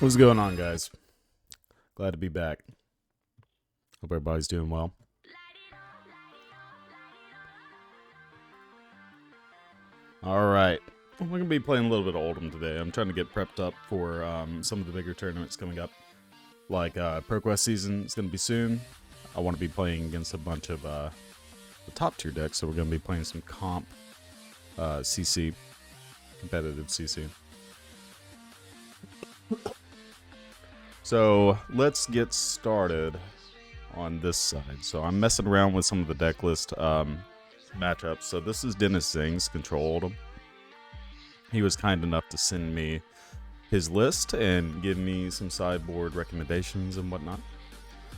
What's going on, guys? Glad to be back. Hope everybody's doing well. Alright, we're going to be playing a little bit of Oldhim today. I'm trying to get prepped up for some of the bigger tournaments coming up. Like ProQuest season is going to be soon. I want to be playing against a bunch of the top tier decks, so we're going to be playing some comp CC, competitive CC. So let's get started on this side. So I'm messing around with some of the deck list matchups. So this is Dennis Zhang's Control Oldhim. He was kind enough to send me his list and give me some sideboard recommendations and whatnot.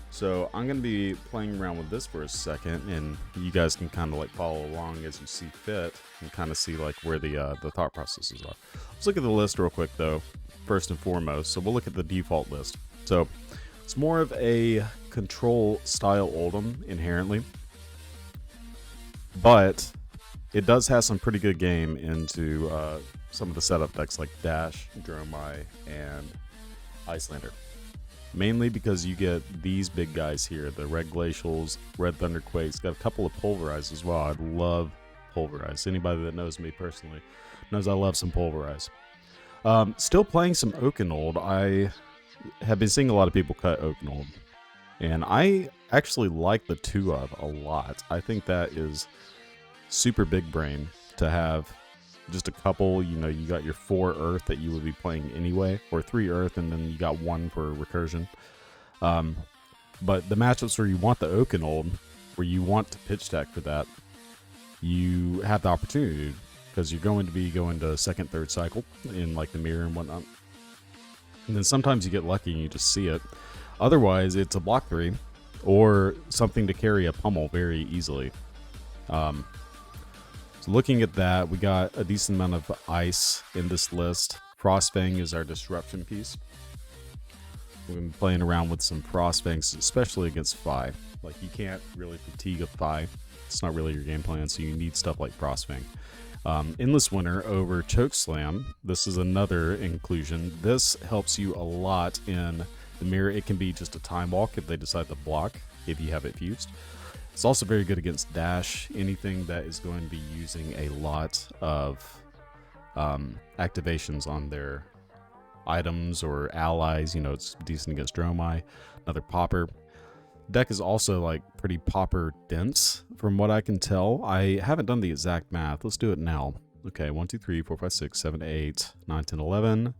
So I'm going to be playing around with this for a second, and you guys can kind of like follow along as you see fit and kind of see like where the thought processes are. Let's look at the list real quick though, first and foremost. So we'll look at the default list. So it's more of a control style Oldhim inherently, but it does have some pretty good game into some of the setup decks like Dash, Dromai, and Icelander. Mainly because you get these big guys here, the Red Glacials, Red Thunderquakes, got a couple of Pulverize as well. I love Pulverize. Anybody that knows me personally knows I love some Pulverize. Still playing some Oakenold. I have been seeing a lot of people cut Oakenold, and I actually like the 2-of a lot. I think that is super big brain to have just a couple. You know, you got your 4 Earth that you would be playing anyway, or 3 Earth, and then you got 1 for recursion. But the matchups where you want the Oakenold, where you want to pitch deck for that, you have the opportunity because you're going to be going to second, third cycle in like the mirror and whatnot. And then sometimes you get lucky and you just see it. Otherwise, it's a block 3 or something to carry a pummel very easily. So looking at that, we got a decent amount of ice in this list. Frostfang is our disruption piece. We've been playing around with some Frostfangs, especially against Fi. Like, you can't really fatigue a Fi. It's not really your game plan, so you need stuff like Frostfang. Endless Winter over Chokeslam. This is another inclusion. This helps you a lot in the mirror. It can be just a time walk if they decide to block, if you have it fused. It's also very good against Dash, anything that is going to be using a lot of activations on their items or allies. You know, it's decent against Dromai. Another Popper. Deck is also like pretty Popper dense from what I can tell. I haven't done the exact math. Let's do it now. Okay, 1, 2, 3, 4, 5, 6, 7, 8, 9, 10, 11,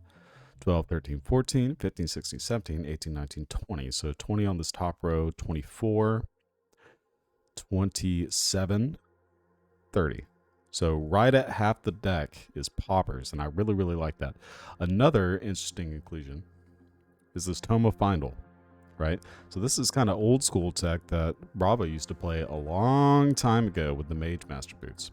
12, 13, 14, 15, 16, 17, 18, 19, 20. So 20 on this top row, 24, 27, 30. So right at half the deck is Poppers, and I really, really like that. Another interesting inclusion is this Tome of Findle, right? So this is kind of old school tech that Bravo used to play a long time ago with the Mage Master Boots.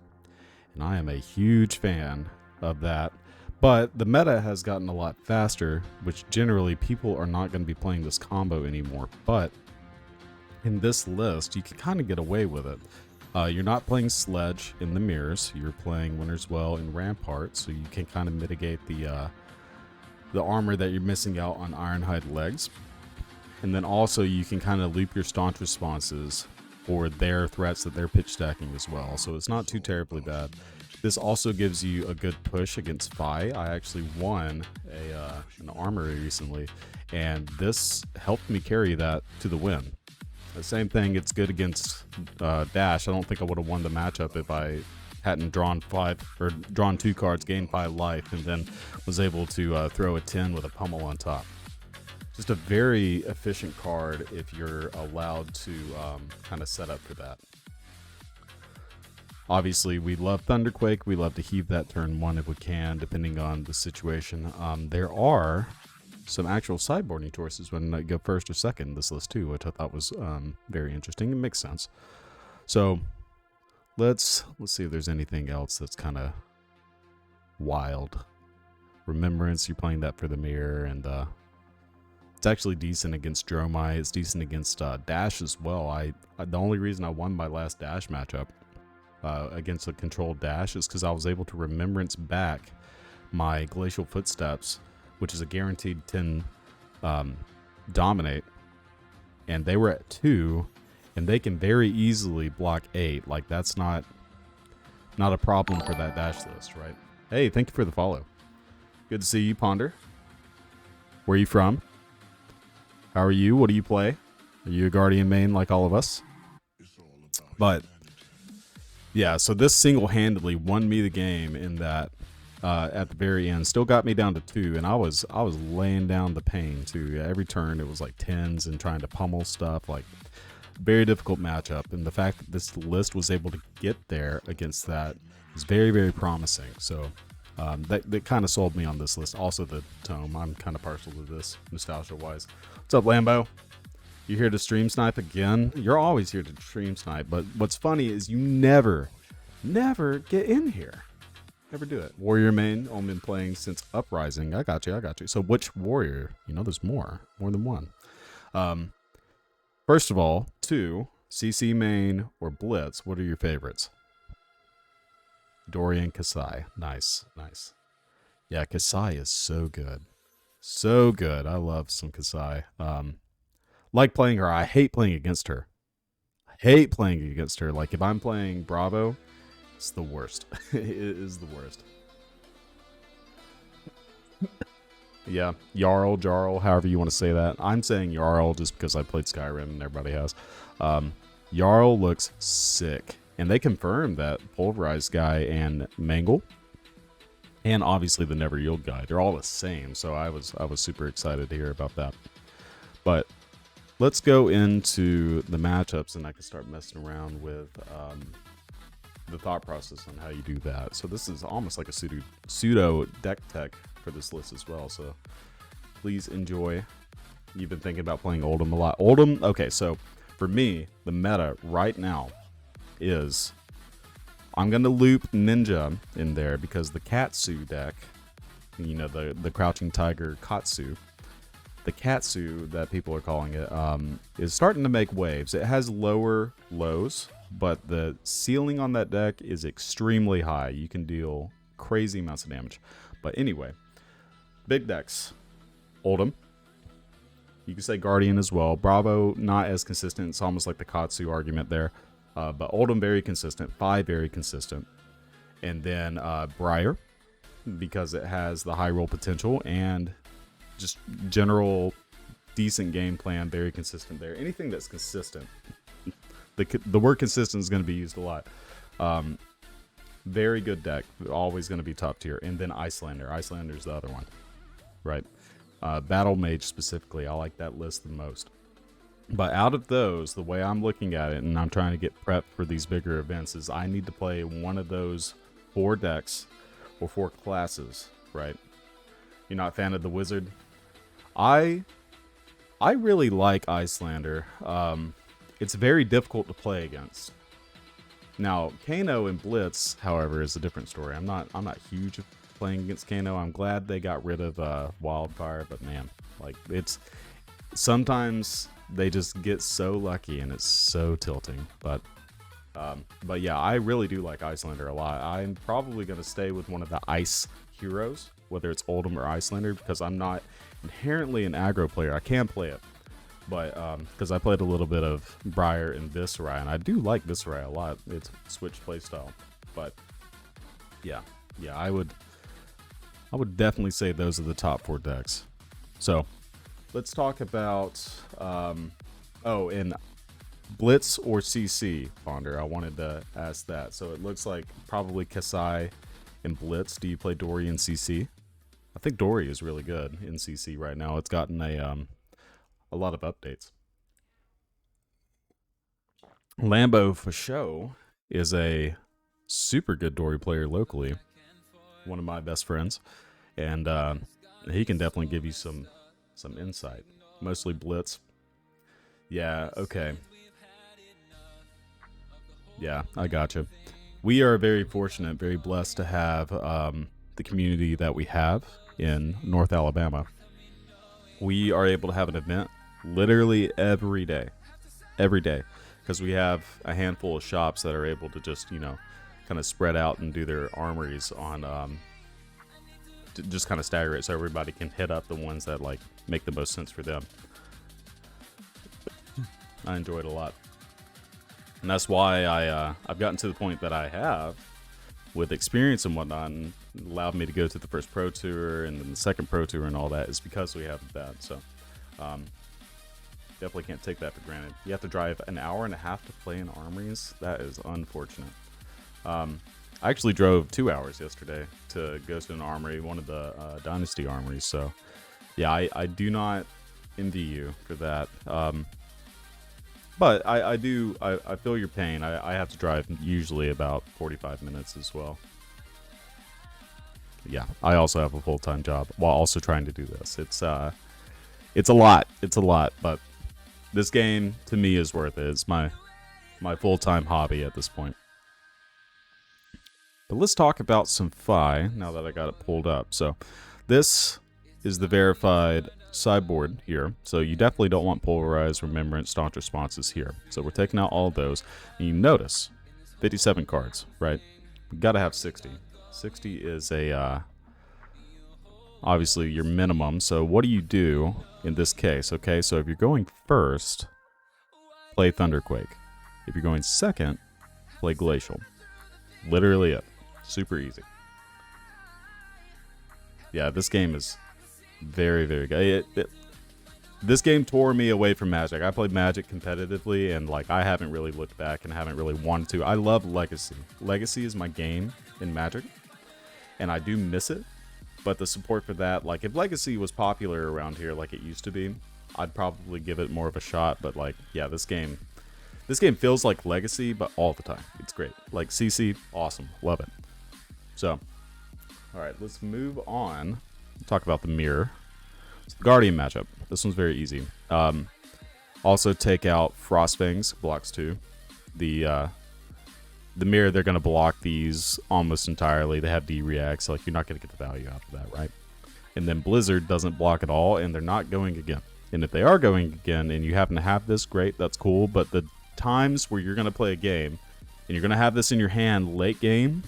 And I am a huge fan of that. But the meta has gotten a lot faster, which generally people are not going to be playing this combo anymore. But in this list, you can kind of get away with it. You're not playing Sledge in the mirrors. You're playing Winter's Well in Rampart, so you can kind of mitigate the armor that you're missing out on Ironhide legs. And then also you can kind of loop your staunch responses for their threats that they're pitch stacking as well. So it's not too terribly bad. This also gives you a good push against Fi. I actually won an armory recently, and this helped me carry that to the win. The same thing, it's good against Dash. I don't think I would have won the matchup if I hadn't drawn 2 cards, gained 5 life, and then was able to throw a 10 with a pummel on top. Just a very efficient card if you're allowed to kind of set up for that. Obviously, we love Thunderquake. We love to heave that turn 1 if we can, depending on the situation. There are some actual sideboarding choices when I go first or second in this list too, which I thought was very interesting. It makes sense. So let's see if there's anything else that's kind of wild. Remembrance, you're playing that for the mirror, and it's actually decent against Dromai. It's decent against Dash as well. The only reason I won my last Dash matchup against a controlled Dash is because I was able to remembrance back my Glacial Footsteps, which is a guaranteed 10 dominate, and they were at 2, and they can very easily block 8. Like, that's not a problem for that dash list, right? Hey, thank you for the follow. Good to see you, Ponder. Where are you from? How are you? What do you play? Are you a Guardian main like all of us? But yeah, so this single-handedly won me the game in that at the very end. Still got me down to 2, and I was laying down the pain too. Every turn it was like 10s and trying to pummel stuff. Like, very difficult matchup, and the fact that this list was able to get there against that is very, very promising. So that kind of sold me on this list. Also the tome. I'm kind of partial to this nostalgia-wise. What's up, Lambo? You here to stream snipe again? You're always here to stream snipe, but what's funny is you never get in here. Never do it. Warrior main, only been playing since Uprising. I got you. So which warrior? You know, there's more than one. First of all, 2, CC main or Blitz. What are your favorites? Dorian, Kasai. Nice. Yeah, Kasai is so good. So good. I love some Kasai. Like playing her. I hate playing against her. Like, if I'm playing Bravo, it's the worst. It is the worst. Yeah, Jarl, however you want to say that. I'm saying Jarl just because I played Skyrim and everybody has. Jarl looks sick. And they confirmed that Pulverized guy and Mangle, and obviously the Never Yield guy, they're all the same. So I was super excited to hear about that. But let's go into the matchups, and I can start messing around with the thought process on how you do that. So this is almost like a pseudo deck tech for this list as well. So please enjoy. You've been thinking about playing Oldhim a lot. Oldhim, okay, so for me, the meta right now is I'm going to loop Ninja in there because the Katsu deck, you know, the Crouching Tiger Katsu, the Katsu that people are calling it, is starting to make waves. It has lower lows, but the ceiling on that deck is extremely high. You can deal crazy amounts of damage. But anyway, big decks. Oldhim. You can say Guardian as well. Bravo, not as consistent. It's almost like the Katsu argument there. But Oldhim, very consistent. 5, very consistent. And then Briar, because it has the high roll potential and just general decent game plan, very consistent there. Anything that's consistent. The word consistent is going to be used a lot. Very good deck. Always going to be top tier. And then Icelander. Icelander's the other one. Right? Battle Mage specifically. I like that list the most. But out of those, the way I'm looking at it, and I'm trying to get prepped for these bigger events, is I need to play one of those 4 decks or 4 classes, right? You're not a fan of the Wizard? I really like Icelander. It's very difficult to play against. Now, Kano and Blitz, however, is a different story. I'm not huge playing against Kano. I'm glad they got rid of Wildfire, but man, like, it's sometimes they just get so lucky and it's so tilting. But yeah, I really do like Icelander a lot. I'm probably going to stay with one of the ice heroes, whether it's Oldhim or Icelander, because I'm not inherently an aggro player. I can play it, but because I played a little bit of Briar and Viserai, and I do like Viserai a lot. It's switch playstyle. But yeah, I would definitely say those are the top 4 decks. So let's talk about, and Blitz or CC, Ponder. I wanted to ask that. So it looks like probably Kasai and Blitz. Do you play Dory in CC? I think Dory is really good in CC right now. It's gotten a lot of updates. Lambo for show is a super good Dory player locally. One of my best friends. And he can definitely give you some insight. Mostly Blitz. Yeah, okay. Yeah, I gotcha. We are very fortunate, very blessed to have the community that we have in North Alabama. We are able to have an event literally every day. Every day. Because we have a handful of shops that are able to just, kind of spread out and do their armories on to just kind of stagger it so everybody can hit up the ones that like make the most sense for them. I enjoy it a lot, and that's why I've gotten to the point that I have with experience and whatnot, and allowed me to go to the first Pro Tour and then the second Pro Tour and all that is because we have that. So definitely can't take that for granted. You have to drive an hour and a half to play in armories. That is unfortunate. I actually drove 2 hours yesterday to go to an armory, one of the Dynasty armories. So yeah, I do not envy you for that. But I feel your pain. I have to drive usually about 45 minutes as well. Yeah, I also have a full-time job while also trying to do this. It's a lot. It's a lot, but this game to me is worth it. It's my full-time hobby at this point. But let's talk about some Fi now that I got it pulled up. So this is the verified sideboard here. So you definitely don't want polarized, remembrance, staunch responses here. So we're taking out all of those. And you notice 57 cards, right? We got to have 60. 60 is a obviously your minimum. So what do you do in this case? Okay, so if you're going first, play Thunderquake. If you're going second, play Glacial. Literally it. Super easy. Yeah, this game is very, very good. This game tore me away from Magic. I played Magic competitively, and like I haven't really looked back and haven't really wanted to. I love Legacy. Legacy is my game in Magic, and I do miss it. But the support for that, like if Legacy was popular around here like it used to be, I'd probably give it more of a shot. But like, yeah, this game feels like Legacy, but all the time. It's great. Like CC, awesome, love it. So, all right, let's move on. Talk about the mirror. It's the Guardian matchup. This one's very easy. Also take out Frostfangs, blocks 2. The mirror, they're going to block these almost entirely. They have D-reacts, so like you're not going to get the value out of that, right? And then Blizzard doesn't block at all, and they're not going again. And if they are going again, and you happen to have this, great, that's cool. But the times where you're going to play a game, and you're going to have this in your hand late game,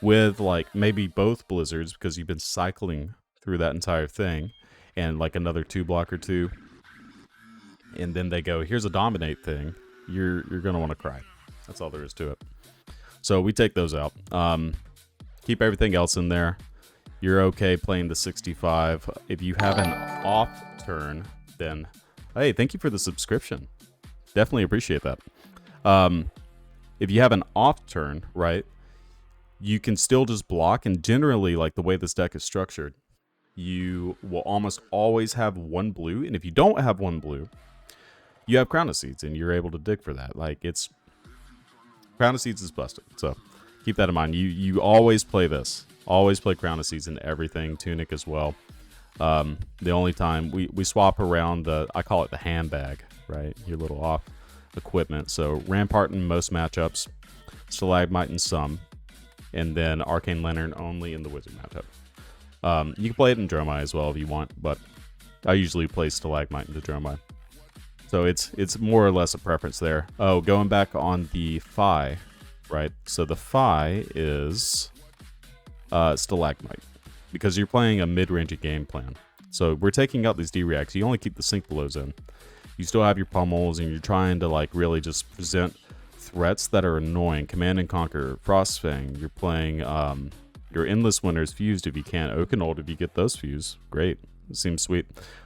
with like maybe both Blizzards, because you've been cycling through that entire thing, and like another 2 block or 2, and then they go, here's a dominate thing, you're gonna want to cry. That's all there is to it. So we take those out. Keep everything else in there. You're okay playing the 65. If you have an off turn, then hey, thank you for the subscription. Definitely appreciate that. If you have an off turn, right, you can still just block, and generally, like the way this deck is structured, you will almost always have 1 blue, and if you don't have 1 blue, you have Crown of Seeds, and you're able to dig for that. Like, it's... Crown of Seeds is busted, so keep that in mind. You always play this. Always play Crown of Seeds in everything, Tunic as well. The only time we swap around the... I call it the handbag, right? Your little off equipment. So, Rampart in most matchups, Stalagmite in some, and then Arcane Lantern only in the Wizard matchup. You can play it in Dromai as well if you want, but I usually play Stalagmite into Dromai. So it's more or less a preference there. Oh, going back on the Fi, right? So the Fi is Stalagmite, because you're playing a mid-range game plan. So we're taking out these D-reacts. You only keep the sync blows in. You still have your pummels, and you're trying to like really just present threats that are annoying. Command and Conquer, Frostfang. You're playing your Endless Winners fused if you can. Oakenold if you get those fused. Great. It seems sweet.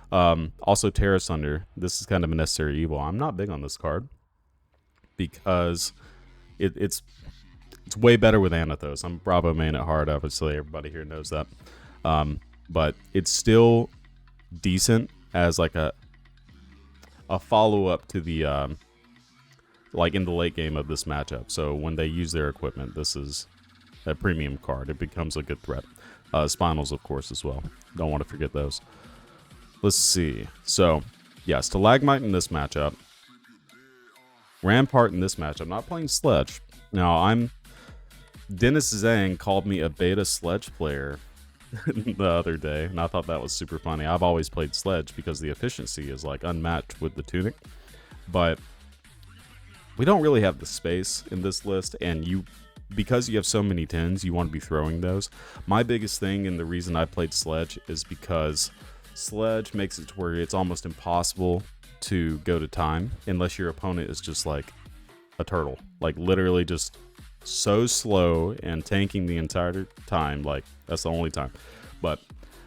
Also Terra Sunder. This is kind of a necessary evil. I'm not big on this card because it's way better with Anathos. I'm Bravo main at heart, obviously. Everybody here knows that. But it's still decent as like a follow-up to the like in the late game of this matchup. So when they use their equipment, this is a premium card. It becomes a good threat. Spinals, of course, as well. Don't want to forget those. Let's see. So, yeah, Stalagmite in this matchup. Rampart in this matchup. Not playing Sledge. Now, Dennis Zhang called me a beta Sledge player the other day, and I thought that was super funny. I've always played Sledge because the efficiency is like unmatched with the Tunic. But we don't really have the space in this list, and because you have so many 10s, you want to be throwing those. My biggest thing, and the reason I played Sledge, is because Sledge makes it to where it's almost impossible to go to time unless your opponent is just like a turtle. Like literally just so slow and tanking the entire time. Like that's the only time. But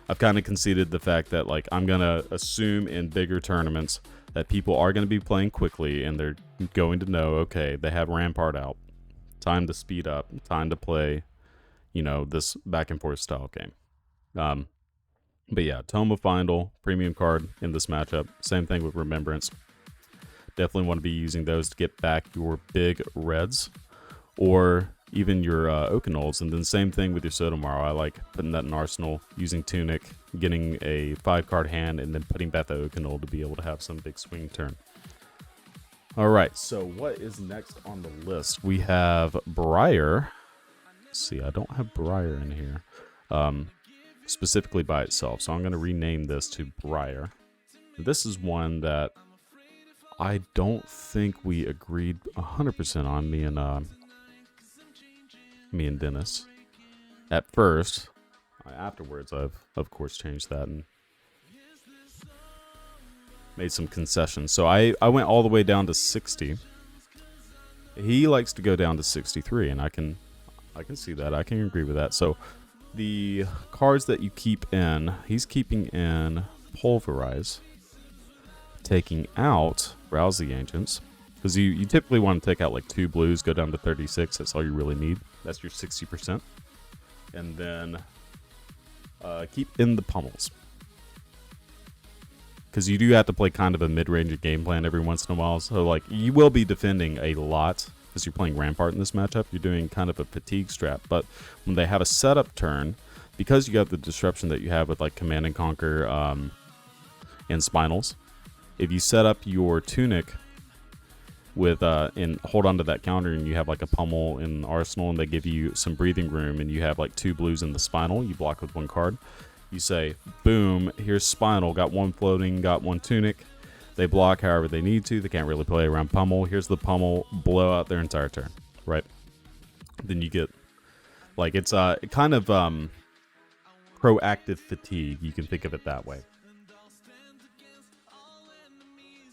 I've kind of conceded the fact that like I'm going to assume in bigger tournaments that people are going to be playing quickly and they're going to know, okay, they have Rampart out. Time to speed up. Time to play, you know, this back and forth style game. But yeah, Tome of Findle, premium card in this matchup. Same thing with Remembrance. Definitely want to be using those to get back your big reds or even your Oakenolds. And then same thing with your Sotomaro. I like putting that in Arsenal, using Tunic, getting a 5-card hand, and then putting back the Oakenold to be able to have some big swing turn. All right, so what is next on the list? We have Briar. Let's see, I don't have Briar in here specifically by itself, so I'm going to rename this to Briar. This is one that I don't think we agreed 100% on, me and Dennis. At first, afterwards, I've of course changed that and made some concessions. So I went all the way down to 60. He likes to go down to 63, and I can see that. I can agree with that. So the cards that you keep in, he's keeping in Pulverize, taking out Rouse the Ancients, because you typically want to take out like 2 blues, go down to 36. That's all you really need. That's your 60%. And then keep in the Pummels, because you do have to play kind of a mid-range game plan every once in a while. So like you will be defending a lot because you're playing Rampart in this matchup. You're doing kind of a fatigue strat, but when they have a setup turn, because you got the disruption that you have with like Command and Conquer and Spinals, if you set up your Tunic with and hold on to that counter, and you have like a Pummel in Arsenal, and they give you some breathing room, and you have like 2 blues in the Spinal, you block with 1 card. You say, boom, here's Spinal, got 1 floating, got 1 Tunic. They block however they need to. They can't really play around Pummel. Here's the Pummel, blow out their entire turn, right? Then you get, like, it's kind of proactive fatigue. You can think of it that way.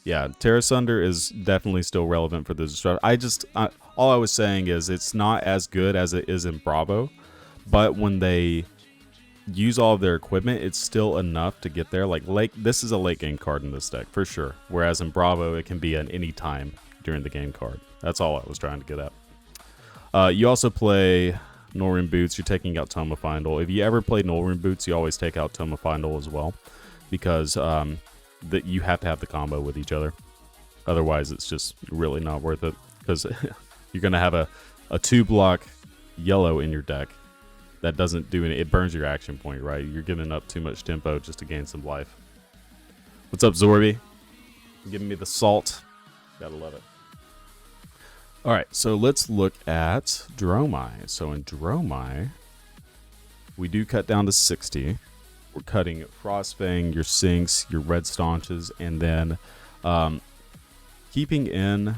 Yeah, Terra Sunder is definitely still relevant for the disruption. All I was saying is it's not as good as it is in Bravo, but when they use all of their equipment, it's still enough to get there. Like this is a late game card in this deck for sure, whereas in Bravo it can be at any time during the game card. That's all I was trying to get at. You also play Norrin Boots. You're taking out Tome of Findle. If you ever play Norrin Boots, you always take out Tome of Findle as well, because that you have to have the combo with each other. Otherwise, it's just really not worth it, because you're gonna have a 2-block yellow in your deck that doesn't do it burns your action point, right? You're giving up too much tempo just to gain some life. What's up, Zorby? Giving me the salt. Gotta love it. All right, so let's look at Dromai. So in Dromai, we do cut down to 60. We're cutting Frostfang, your Sinks, your Red Staunches, and then keeping in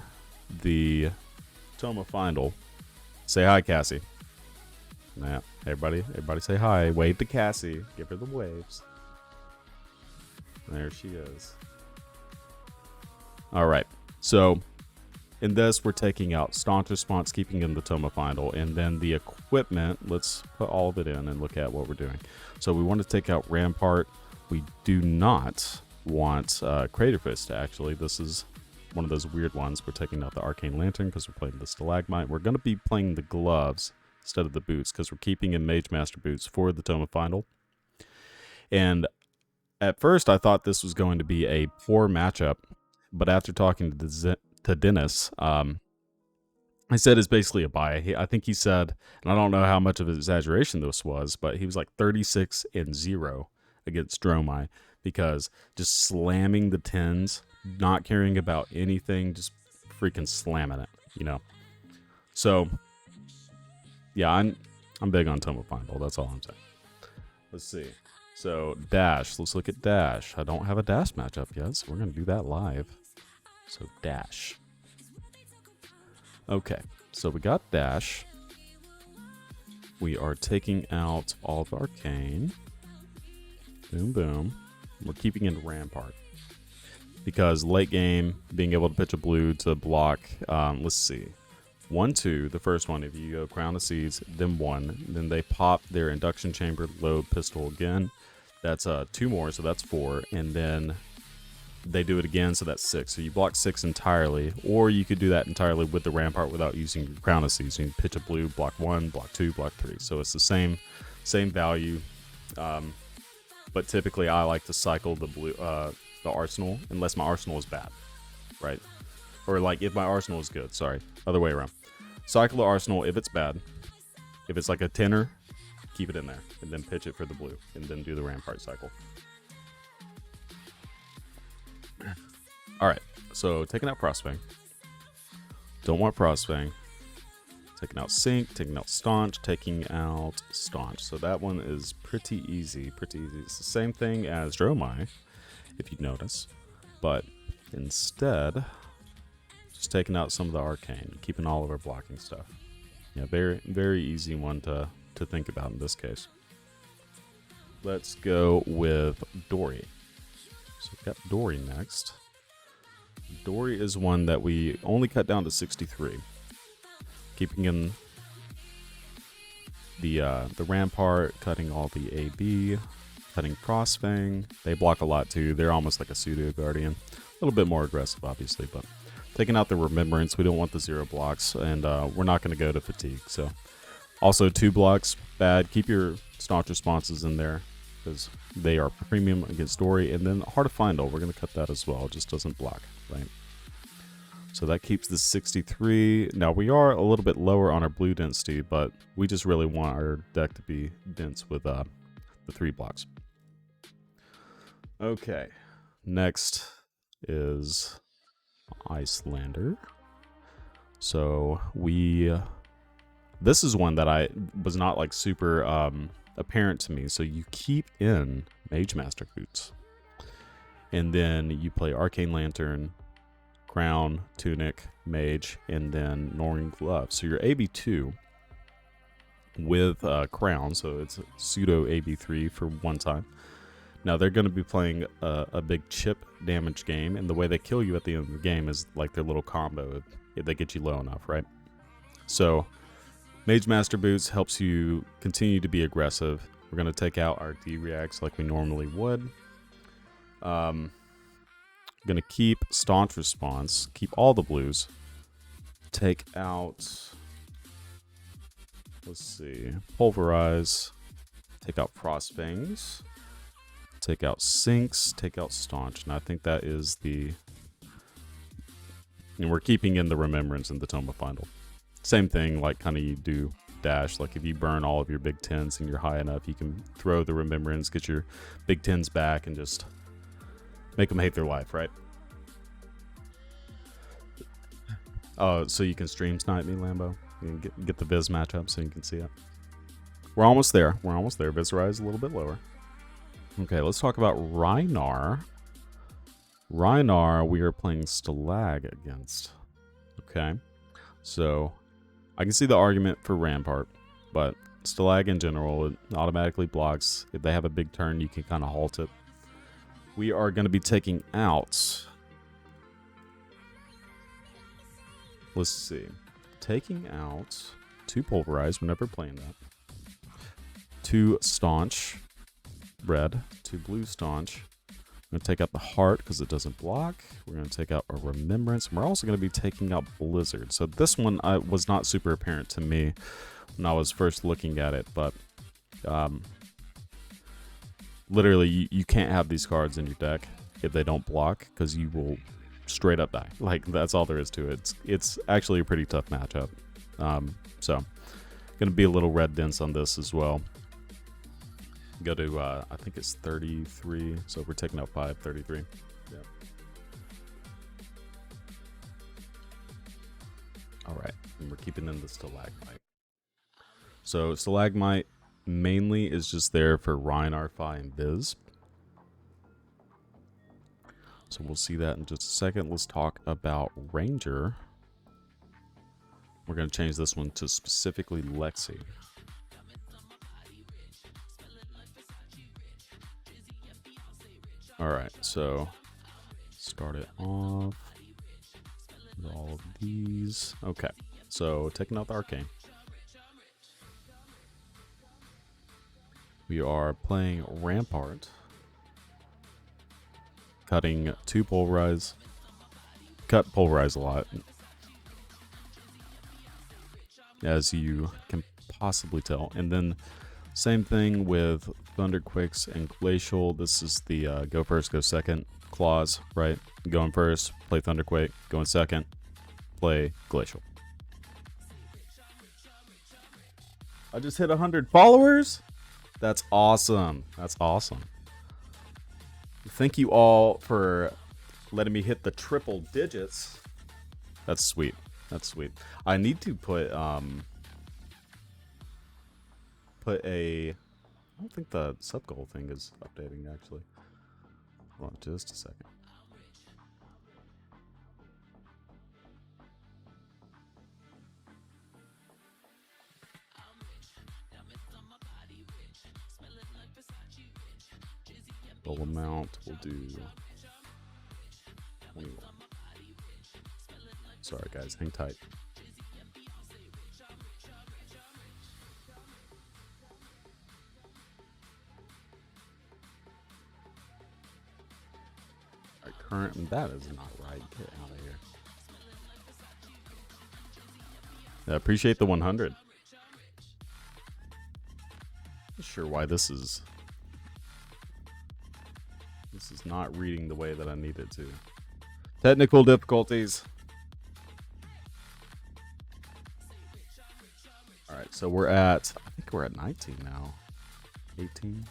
the Tome of Findle. Say hi, Cassie. Nah, everybody say hi. Wave to Cassie. Give her the waves. There she is. All right. So in this, we're taking out Staunch Response, keeping in the Tome of Findle, and then the equipment. Let's put all of it in and look at what we're doing. So we want to take out Rampart. We do not want Crater Fist, actually. This is one of those weird ones. We're taking out the Arcane Lantern because we're playing the Stalagmite. We're going to be playing the gloves instead of the boots, because we're keeping in Mage Master boots for the Tome of Findle. And at first, I thought this was going to be a poor matchup, but after talking to Dennis, I said it's basically a buy. I think he said, and I don't know how much of an exaggeration this was, but he was like 36-0 against Dromai, because just slamming the 10s, not caring about anything, just freaking slamming it, you know. So yeah, I'm big on Tome of Findle. That's all I'm saying. Let's see. So Dash. Let's look at Dash. I don't have a Dash matchup yet, so we're gonna do that live. So Dash. Okay, so we got Dash. we are taking out all of Arcane. Boom, boom. We're keeping in Rampart. Because late game, being able to pitch a blue to block, let's see. 1, 2, the first one, if you go Crown of Seeds, then 1. Then they pop their Induction Chamber, load pistol again. That's 2 more, so that's 4. And then they do it again, so that's 6. So you block 6 entirely, or you could do that entirely with the Rampart without using your Crown of Seeds. You can pitch a blue, block 1, block 2, block 3. So it's the same value. But typically I like to cycle the blue, the arsenal, unless my arsenal is bad, right? Or like if my arsenal is good, sorry, other way around. Cycle the arsenal if it's bad. If it's like a 10er, keep it in there, and then pitch it for the blue, and then do the Rampart cycle. Alright, so taking out Frostfang. Don't want Frostfang. Taking out Sync, taking out Staunch, taking out Staunch. So that one is pretty easy, It's the same thing as Dromai, if you notice. But instead, just taking out some of the Arcane, keeping all of our blocking stuff. Yeah, very, very easy one to think about in this case. Let's go with Dory. So we've got Dory next. Dory is one that we only cut down to 63. Keeping in the Rampart, cutting all the AB, cutting Frostfang. They block a lot too. They're almost like a pseudo Guardian. A little bit more aggressive, obviously, but taking out the Remembrance. We don't want the 0 blocks, and we're not going to go to Fatigue. So, also 2 blocks, bad. Keep your Staunch responses in there because they are premium against Dory. And then Heart of Findle, we're going to cut that as well. It just doesn't block, right? So that keeps the 63. Now we are a little bit lower on our blue density, but we just really want our deck to be dense with the 3 blocks. Okay, next is Icelander. So this is one that I was not like super apparent to me. So you keep in Mage Master Boots, and then you play Arcane Lantern, Crown, Tunic, Mage, and then Norn Glove. So you're AB2 with Crown, so it's pseudo AB3 for one time. Now they're going to be playing a big chip damage game, and the way they kill you at the end of the game is like their little combo if they get you low enough, right? So Mage Master Boots helps you continue to be aggressive. We're going to take out our D-Reacts like we normally would. Going to keep Staunch Response, keep all the blues, take out, let's see, Pulverize, take out Frostfangs, take out Sinks, take out Staunch, and I think that is and we're keeping in the Remembrance and the Tome of Findle. Same thing, like kind of you do Dash, like if you burn all of your big 10s and you're high enough, you can throw the Remembrance, get your big 10s back, and just make them hate their life, right? Oh, so you can stream snipe me, Lambo? You can get the Viz matchup so you can see it. We're almost there. Vizorize a little bit lower. Okay, let's talk about Rhinar. Rhinar, we are playing Stalag against. Okay, so I can see the argument for Rampart, but Stalag in general, it automatically blocks. If they have a big turn, you can kind of halt it. We are going to be taking out, let's see, taking out 2 Pulverize, we're never playing that, 2 Staunch, red, 2 blue Staunch. I'm going to take out the Heart because it doesn't block. We're going to take out a Remembrance, and we're also going to be taking out Blizzard. So this one was not super apparent to me when I was first looking at it, but literally, you can't have these cards in your deck if they don't block, because you will straight up die. Like, that's all there is to it. It's actually a pretty tough matchup. So, going to be a little red dense on this as well. Go to, I think it's 33, so we're taking out 5, 33. Yeah. All right, and we're keeping in the Stalagmite. So, Stalagmite mainly is just there for Rhinar, Fi, and Viz. So we'll see that in just a second. Let's talk about Ranger. We're going to change this one to specifically Lexi. Alright, so start it off with all of these. Okay, so taking out the arcane. We are playing Rampart. Cutting 2 Pulverize. Cut Pulverize a lot, as you can possibly tell. And then same thing with Thunderquakes and Glacial. This is the go first, go second clause, right? Going first, play Thunderquake. Going second, play Glacial. I just hit 100 followers? That's awesome. That's awesome. Thank you all for letting me hit the triple digits. That's sweet. That's sweet. I need to put a... I don't think the sub goal thing is updating, actually. Hold on just a second. Goal amount, we'll do 21. Sorry guys, hang tight. Alright, current, that is not right. Get out of here. I appreciate the 100. Not sure why this is not reading the way that I need it to. Technical difficulties. Alright, so I think we're at 19 now. 18?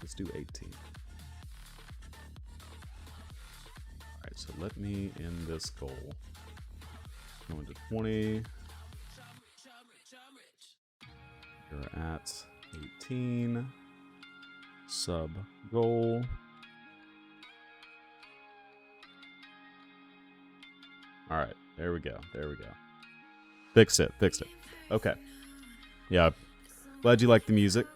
Let's do 18. Alright, so let me end this goal. Going to 20. You're at 18. Sub goal. Alright, there we go. There we go. Fixed it. Okay. Yeah. Glad you like the music.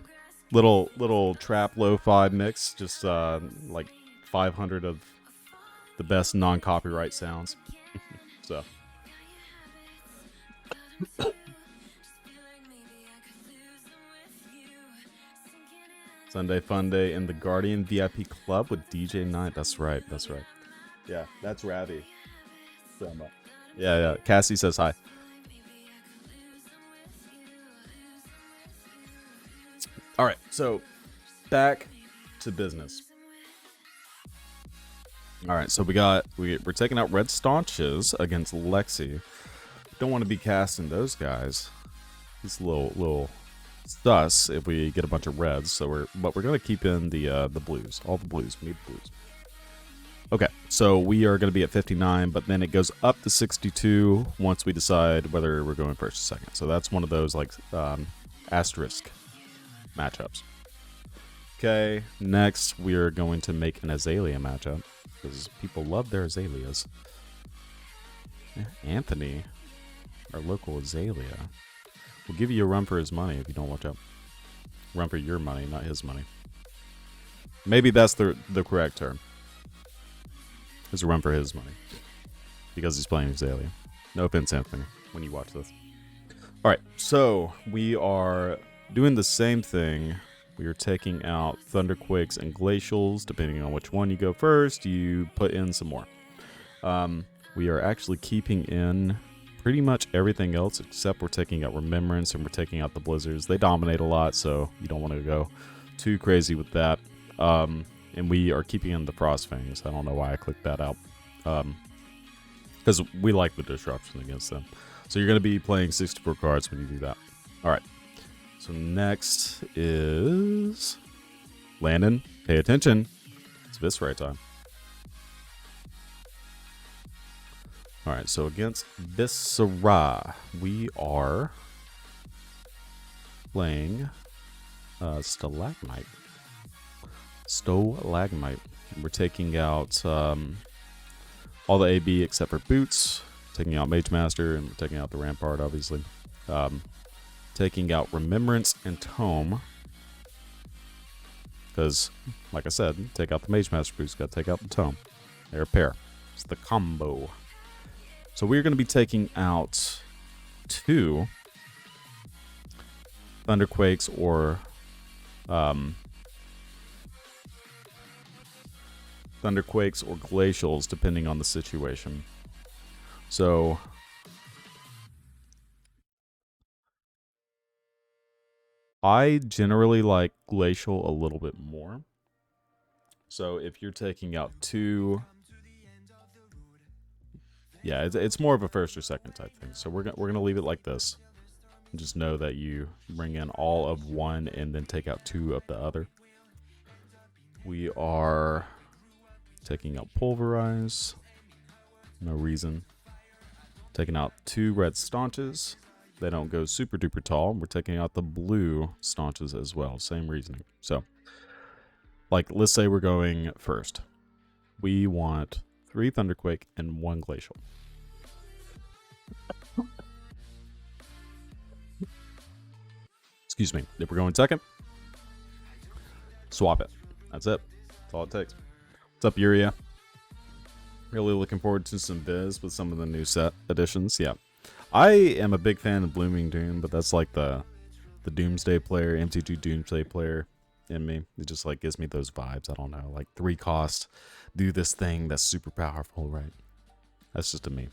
Little trap lo-fi mix. Just like 500 of the best non-copyright sounds. So. Sunday Fun Day in the Guardian VIP Club with DJ Knight. That's right. Yeah, that's Ravi. Yeah. Cassie says hi. All right, so back to business. All right, so we're taking out Red Staunches against Lexi. Don't want to be casting those guys. It's a little sus if we get a bunch of reds. But we're gonna keep in the blues, all the blues. We need the blues. Okay, so we are going to be at 59, but then it goes up to 62 once we decide whether we're going first or second. So that's one of those like asterisk matchups. Okay, next we are going to make an Azalea matchup because people love their Azaleas. Anthony, our local Azalea, will give you a run for his money if you don't watch out. Run for your money, not his money. Maybe that's the correct term. Is a run for his money because he's playing Azalea. No offense, Anthony, when you watch this. All right, so we are doing the same thing. We are taking out Thunderquakes and Glacials. Depending on which one you go first, you put in some more. We are actually keeping in pretty much everything else except we're taking out Remembrance and we're taking out the Blizzards. They dominate a lot, so you don't want to go too crazy with that. And we are keeping in the Frostfangs. I don't know why I clicked that out. Because we like the disruption against them. So you're going to be playing 64 cards when you do that. Alright. So next is Landon. Pay attention. It's Visceray time. Alright, so against Visceray, we are playing Stalagmite. We're taking out all the AB except for Boots, taking out Mage Master, and we're taking out the Rampart, obviously. Taking out Remembrance and Tome. Because, like I said, take out the Mage Master boost, got to take out the Tome. They're a pair. It's the combo. So we're going to be taking out 2 Thunderquakes or Glacials, depending on the situation. So I generally like Glacial a little bit more. So if you're taking out 2... Yeah, it's more of a first or second type thing. So we're gonna leave it like this. Just know that you bring in all of one and then take out 2 of the other. We are taking out Pulverize. No reason. Taking out 2 red staunches. They don't go super duper tall. We're taking out the blue staunches as well. Same reasoning. So, like, let's say we're going first. We want 3 Thunderquake and 1 Glacial. Excuse me. If we're going second, swap it. That's it. That's all it takes. What's up, Uria? Really looking forward to some Viz with some of the new set additions. Yeah. I am a big fan of Blooming Doom, but that's like the Doomsday player, MTG Doomsday player in me. It just like gives me those vibes. I don't know. Like 3 cost, do this thing that's super powerful, right? That's just a me.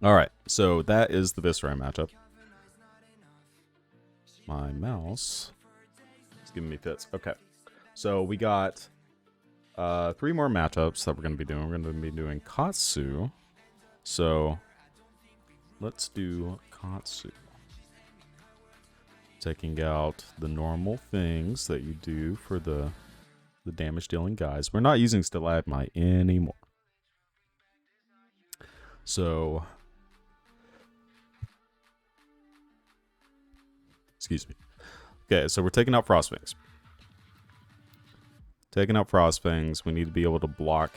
Alright, so that is the Viscera matchup. My mouse is giving me fits. Okay. So we got 3 more matchups that we're going to be doing. We're going to be doing Katsu. So let's do Katsu. Taking out the normal things that you do for the damage dealing guys. We're not using Stalagmite anymore. So, excuse me. Okay, so we're taking out Frostfangs. Taking out Frostfangs, we need to be able to block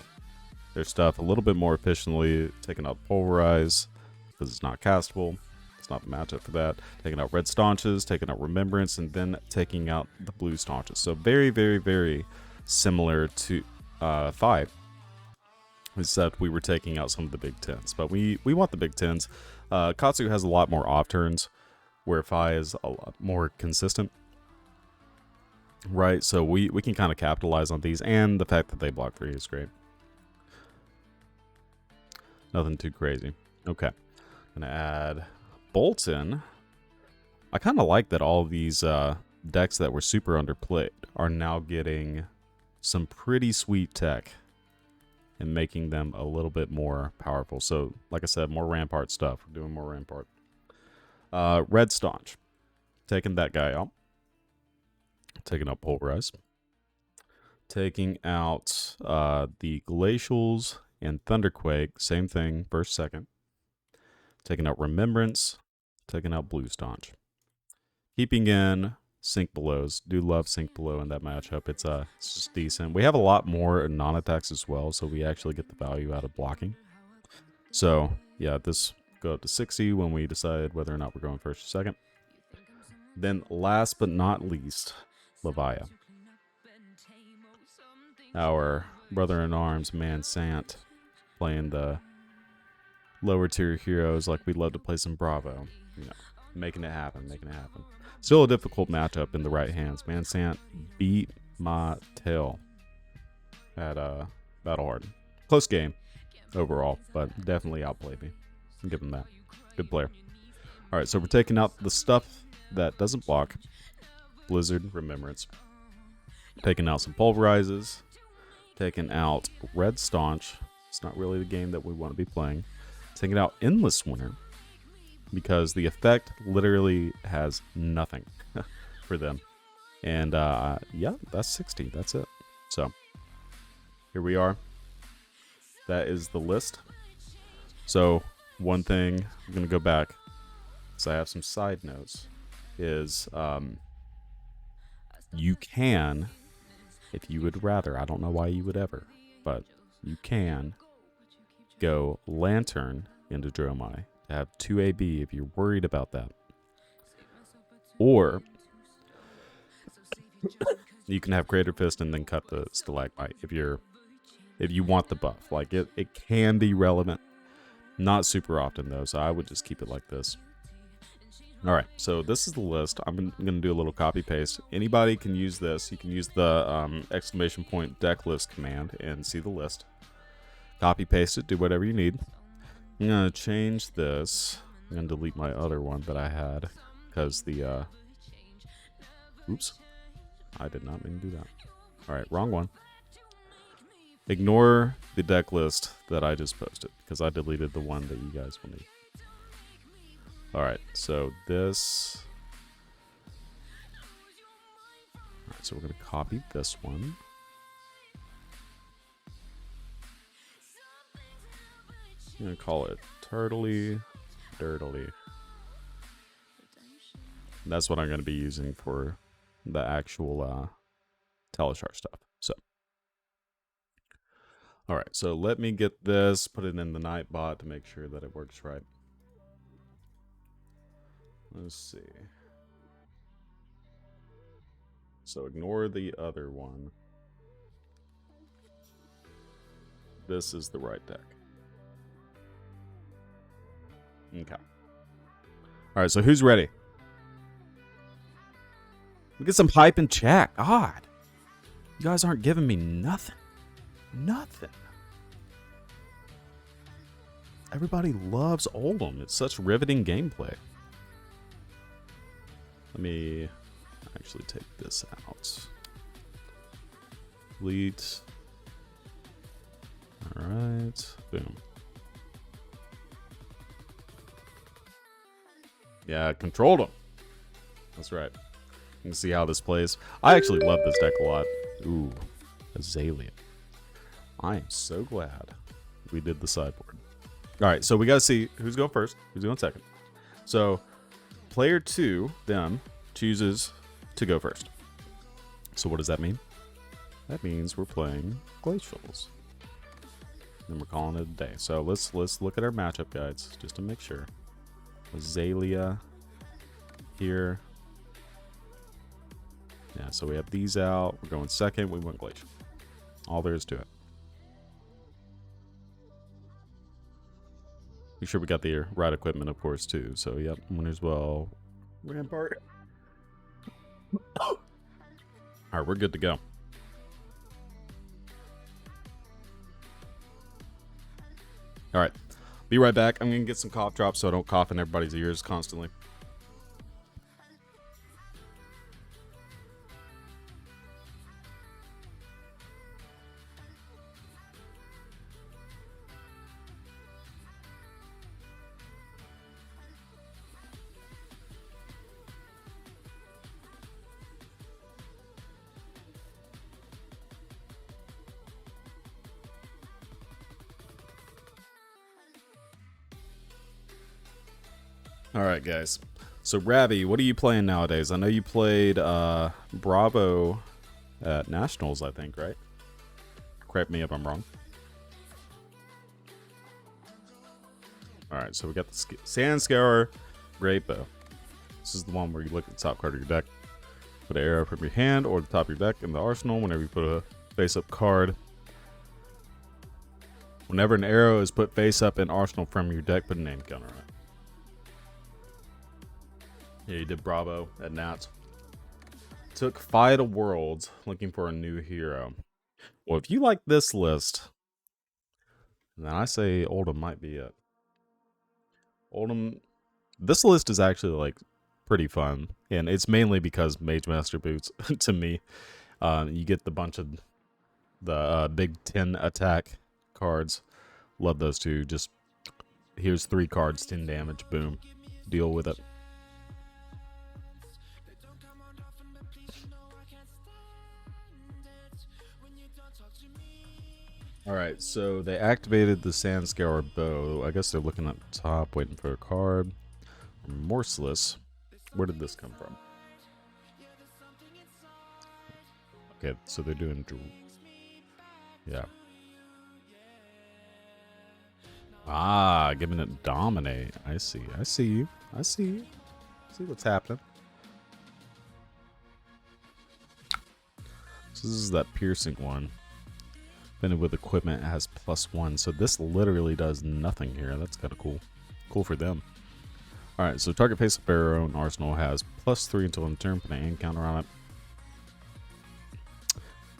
their stuff a little bit more efficiently. Taking out Pulverize, because it's not castable. It's not the matchup for that. Taking out red staunches, taking out Remembrance, and then taking out the blue staunches. So very, very, very similar to 5. Except we were taking out some of the big 10s. But we want the big 10s. Katsu has a lot more off turns, where Fi is a lot more consistent. Right, so we can kind of capitalize on these, and the fact that they block 3 is great. Nothing too crazy. Okay. Gonna add Bolton. I kind of like that all of these decks that were super underplayed are now getting some pretty sweet tech and making them a little bit more powerful. So, like I said, more Rampart stuff. We're doing more Rampart. Red Staunch. Taking that guy out. Taking out Pulverize. Taking out the Glacials and Thunderquake. Same thing, first, second. Taking out Remembrance. Taking out Blue Staunch. Keeping in Sink Belows. Do love Sink Below in that matchup. It's just decent. We have a lot more non-attacks as well, so we actually get the value out of blocking. So, yeah, this go up to 60 when we decide whether or not we're going first or second. Then, last but not least, Levia. Our brother-in-arms, Mansant, playing the lower tier heroes like we'd love to play some Bravo. You know, making it happen, making it happen. Still a difficult matchup in the right hands. Mansant beat my tail at Battle Hardened. Close game overall, but definitely outplayed me. I'll give him that. Good player. Alright, so we're taking out the stuff that doesn't block. Blizzard, Remembrance. Taking out some Pulverizes. Taking out Red Staunch. It's not really the game that we want to be playing. Taking out Endless Winter, because the effect literally has nothing for them. And yeah, that's 60. That's it. So here we are. That is the list. So one thing, I'm going to go back, because I have some side notes, is you can, if you would rather, I don't know why you would ever, but you can go Lantern into Dromai to have 2 AB if you're worried about that. Or You can have Greater Fist and then cut the Stalagmite if you want the buff. Like it can be relevant. Not super often though, so I would just keep it like this. Alright, so this is the list. I'm going to do a little copy paste. Anybody can use this. You can use the exclamation point deck list command and see the list. Copy paste it, do whatever you need. I'm going to change this. I'm going to delete my other one that I had because the oops. I did not mean to do that. Alright, wrong one. Ignore the deck list that I just posted because I deleted the one that you guys will need. Alright, so this... Alright, so we're going to copy this one. I'm going to call it Turtley Dirtly. That's what I'm going to be using for the actual Teleshar stuff. So, alright, so let me get this, put it in the Nightbot to make sure that it works right. Let's see. So ignore the other one. This is the right deck. Okay. Alright, so who's ready? We get some hype in chat. God. You guys aren't giving me nothing. Nothing. Everybody loves Oldhim. It's such riveting gameplay. Let me actually take this out. Delete. Alright. Boom. Yeah, controlled him. That's right. You can see how this plays. I actually love this deck a lot. Ooh, Azalea. I am so glad we did the sideboard. Alright, so we gotta see who's going first, who's going second. So, player 2, then, chooses to go first. So what does that mean? That means we're playing Glacials. And we're calling it a day. So let's look at our matchup guides, just to make sure. Azalea here. Yeah, so we have these out. We're going second. We went Glacial. All there is to it. Make sure we got the right equipment, of course, too. So, yep, might as well. Rampart. Alright, we're good to go. Alright, be right back. I'm going to get some cough drops so I don't cough in everybody's ears constantly. Alright, guys. So, Ravi, what are you playing nowadays? I know you played Bravo at Nationals, I think, right? Correct me if I'm wrong. Alright, so we got the Sand Scour Great Bow. This is the one where you look at the top card of your deck. Put an arrow from your hand or the top of your deck in the arsenal whenever you put a face-up card. Whenever an arrow is put face-up in arsenal from your deck, put a name counter on it. Yeah, you did Bravo at Nats. Took Fight of Worlds looking for a new hero. Well, if you like this list, then I say Oldhim might be it. Oldhim, this list is actually like pretty fun, and it's mainly because Mage Master boots to me. You get the bunch of the big 10 attack cards. Love those two. Just here's 3 cards, 10 damage, boom, deal with it. Alright, so they activated the Sand Scour Bow. I guess they're looking at the top, waiting for a card. Remorseless. Where did this come from? Okay, so they're doing... Yeah. Ah, giving it Dominate. I see. I see you. I see you. See what's happening. So this is that piercing one. Fitted with equipment, it has +1. So this literally does nothing here. That's kind of cool. Cool for them. Alright, so target face up arrow and arsenal has +3 until end turn. Put an aim counter on it.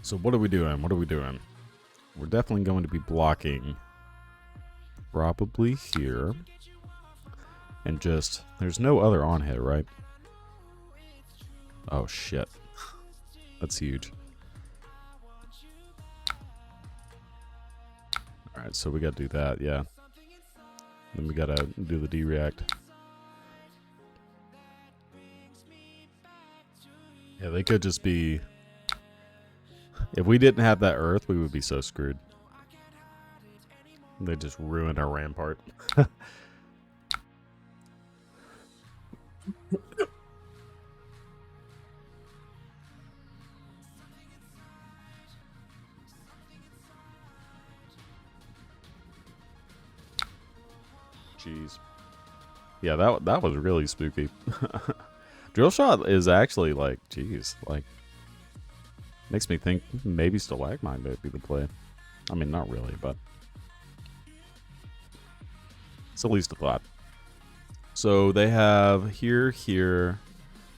So what are we doing? What are we doing? We're definitely going to be blocking probably here. And just, there's no other on hit, right? Oh shit. That's huge. Alright, so we gotta do that, yeah. Then we gotta do the D-react. Yeah, they could just be... If we didn't have that earth, we would be so screwed. They just ruined our rampart. Jeez. Yeah, that was really spooky. Drill shot is actually like, jeez, like makes me think maybe stalagmite might be the play. I mean, not really, but it's at least a thought. So they have here.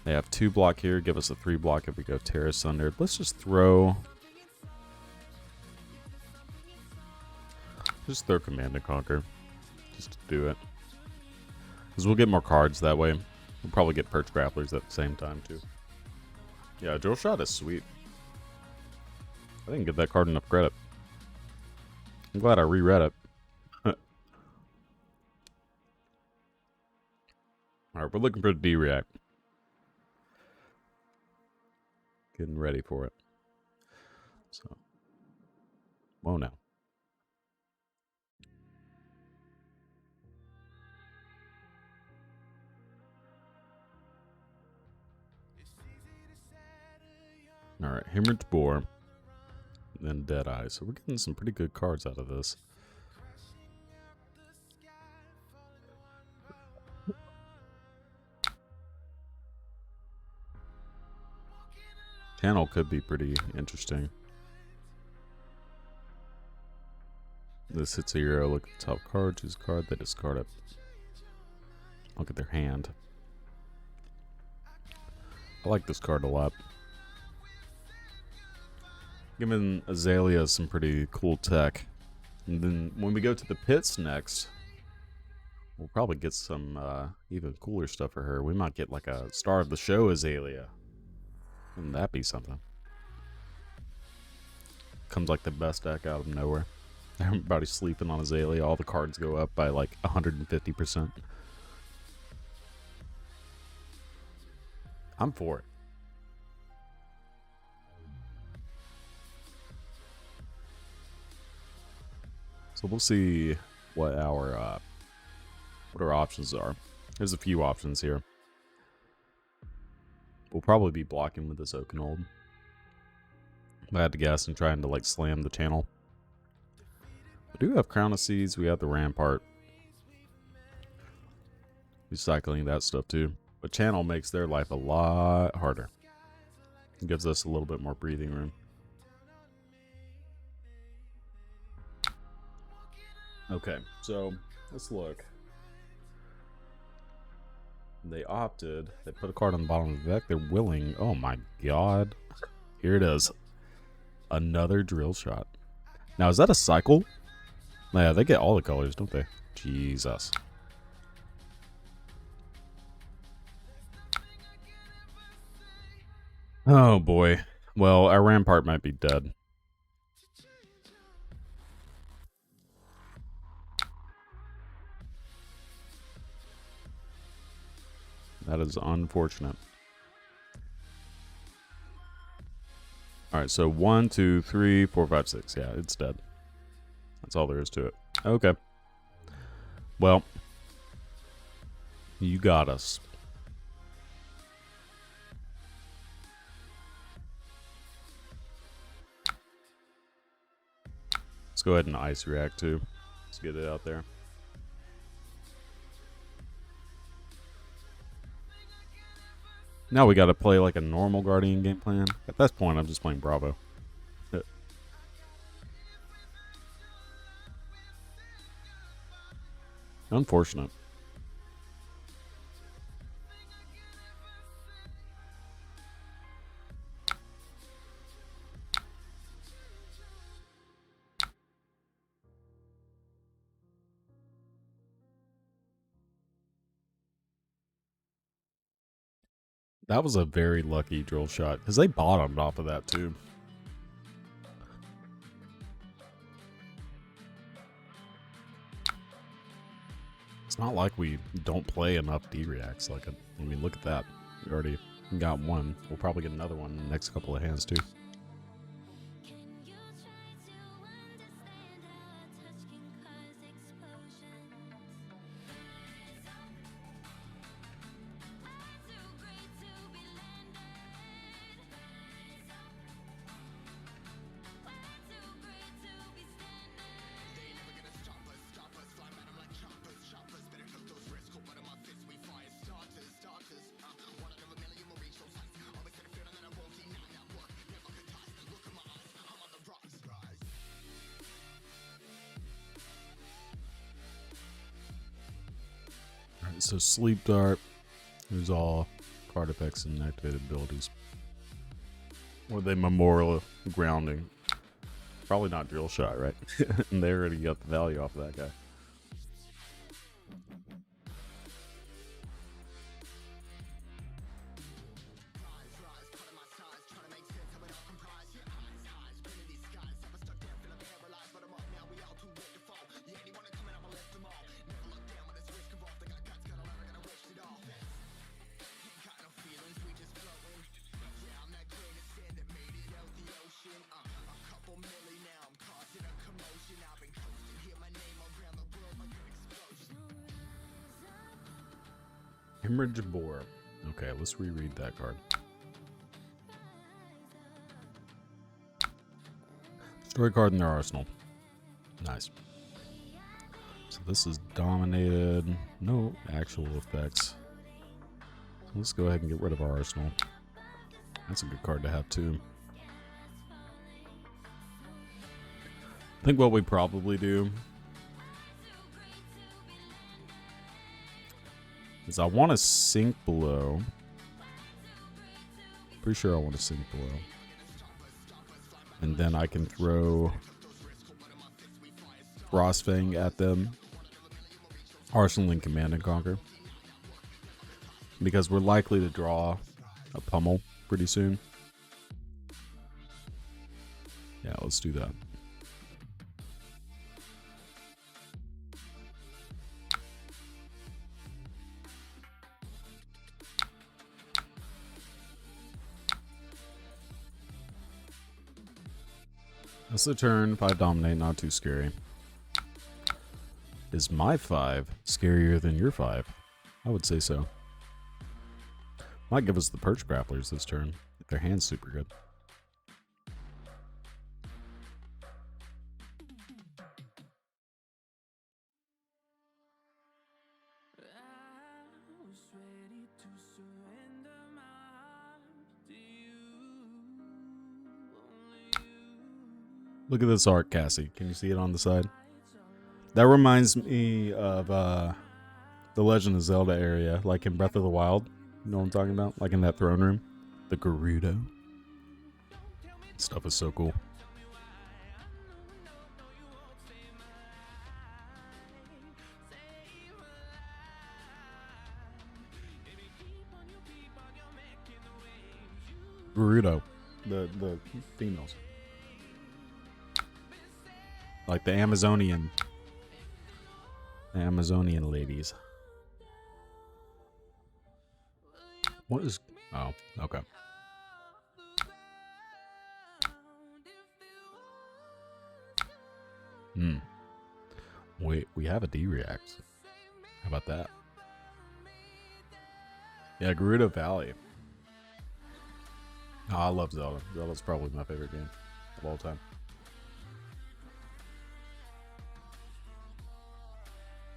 They have 2 block here. Give us a 3 block if we go Terra Sundered. Let's just throw. Just throw Command and Conquer. Just to do it. Because we'll get more cards that way. We'll probably get Perch Grapplers at the same time, too. Yeah, Drill Shot is sweet. I didn't give that card enough credit. I'm glad I reread it. Alright, we're looking for the D-React. Getting ready for it. So. Whoa, now. Alright, Hemorrhage Boar. And then Deadeye. So we're getting some pretty good cards out of this. Channel could be pretty interesting. This hits a hero. Look at the top card. Choose a card. They discard it. Look at their hand. I like this card a lot. Giving Azalea some pretty cool tech. And then when we go to the pits next, we'll probably get some even cooler stuff for her. We might get like a star of the show Azalea. Wouldn't that be something? Comes like the best deck out of nowhere. Everybody's sleeping on Azalea. All the cards go up by like 150%. I'm for it. So we'll see what our options are. There's a few options here. We'll probably be blocking with this Oakenold. If I had to guess and trying to like slam the channel. We do have Crown of Seeds. We have the Rampart. Recycling that stuff too. But channel makes their life a lot harder. It gives us a little bit more breathing room. Okay, so let's look. They opted. They put a card on the bottom of the deck. They're willing. Oh my god. Here it is. Another Drill Shot. Now, is that a cycle? Yeah, they get all the colors, don't they? Jesus. Oh boy. Well, our Rampart might be dead. That is unfortunate. Alright, so 1, 2, 3, 4, 5, 6. Yeah, it's dead. That's all there is to it. Okay. Well, you got us. Let's go ahead and ice react too. Let's get it out there. Now we gotta play like a normal Guardian game plan. At this point, I'm just playing Bravo. Unfortunate. That was a very lucky drill shot, because they bottomed off of that too. It's not like we don't play enough D-reacts. Like, I mean, look at that. We already got one. We'll probably get another one in the next couple of hands too. Alright, so Sleep Dart. Here's all card effects and activated abilities. Or they memorial grounding. Probably not drill shot, right? And they already got the value off of that guy. Hemorrhage Boar. Okay, let's reread that card. Destroy card in their arsenal. Nice. So this is dominated. No actual effects. So let's go ahead and get rid of our arsenal. That's a good card to have too. I think what we probably do is I want to sink below. Pretty sure I want to sink below. And then I can throw Frostfang at them. Arsenal and Command and Conquer. Because we're likely to draw a pummel pretty soon. Yeah, let's do that. That's the turn. 5 dominate, not too scary. Is my 5 scarier than your 5? I would say so. Might give us the Perch Grapplers this turn. If their hand's super good. Look at this art, Cassie. Can you see it on the side? That reminds me of the Legend of Zelda area, like in Breath of the Wild. You know what I'm talking about? Like in that throne room. The Gerudo. Stuff is so cool. Gerudo. The females. Like the Amazonian ladies. What is... Oh, okay. Wait, we have a D-React. How about that? Yeah, Gerudo Valley. Oh, I love Zelda. Zelda's probably my favorite game of all time.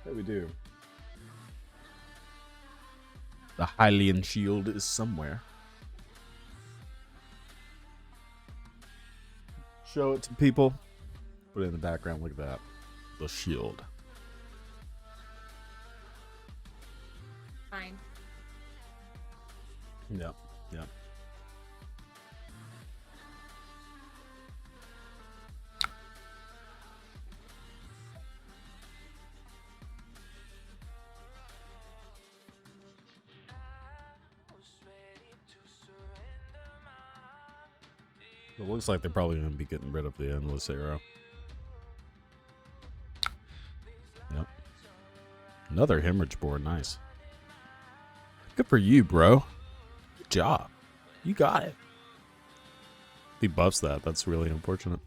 Yeah, we do. The Hylian shield is somewhere. Show it to people. Put it in the background. Look at that. The shield. fine. Yep. Yep. It looks like they're probably going to be getting rid of the endless arrow. Yep. Another hemorrhage board. Nice. Good for you, bro. Good job. You got it. He buffs that. That's really unfortunate.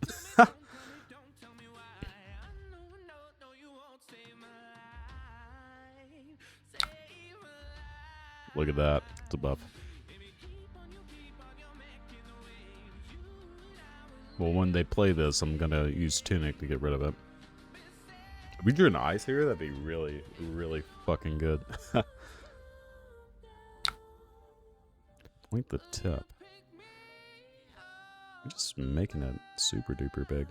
Look at that. It's a buff. Well, when they play this, I'm going to use Tunic to get rid of it. If we drew an ice here, that'd be really, really fucking good. Point the tip. I'm just making it super duper big.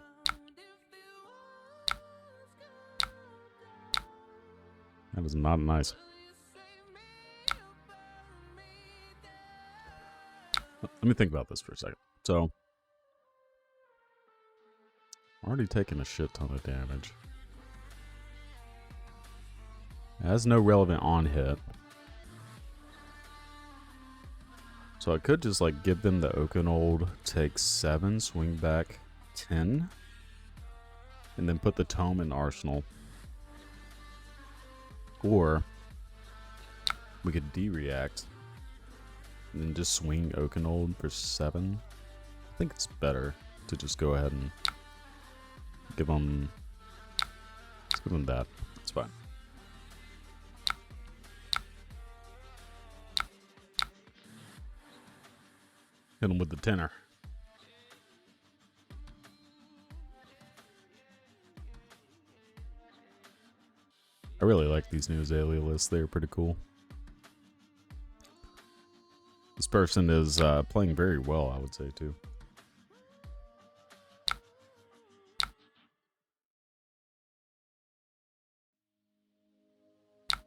That is not nice. Let me think about this for a second. So, I'm already taking a shit ton of damage. It has no relevant on hit. So I could just like give them the Okanold, take 7, swing back 10, and then put the tome in arsenal. Or we could de-react and then just swing Okanold for 7. I think it's better to just go ahead and give them that. It's fine. Hit him with the tenor. I really like these new Azalea lists. They're pretty cool. This person is playing very well, I would say, too.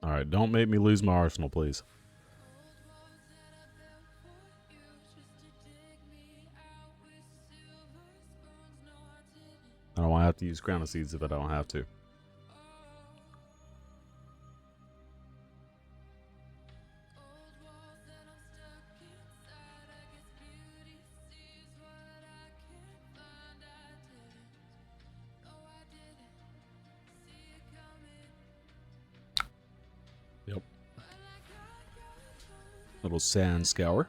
Alright, don't make me lose my arsenal, please. I don't want to have to use Crown of Seeds if I don't have to. Yep. Little sand scour.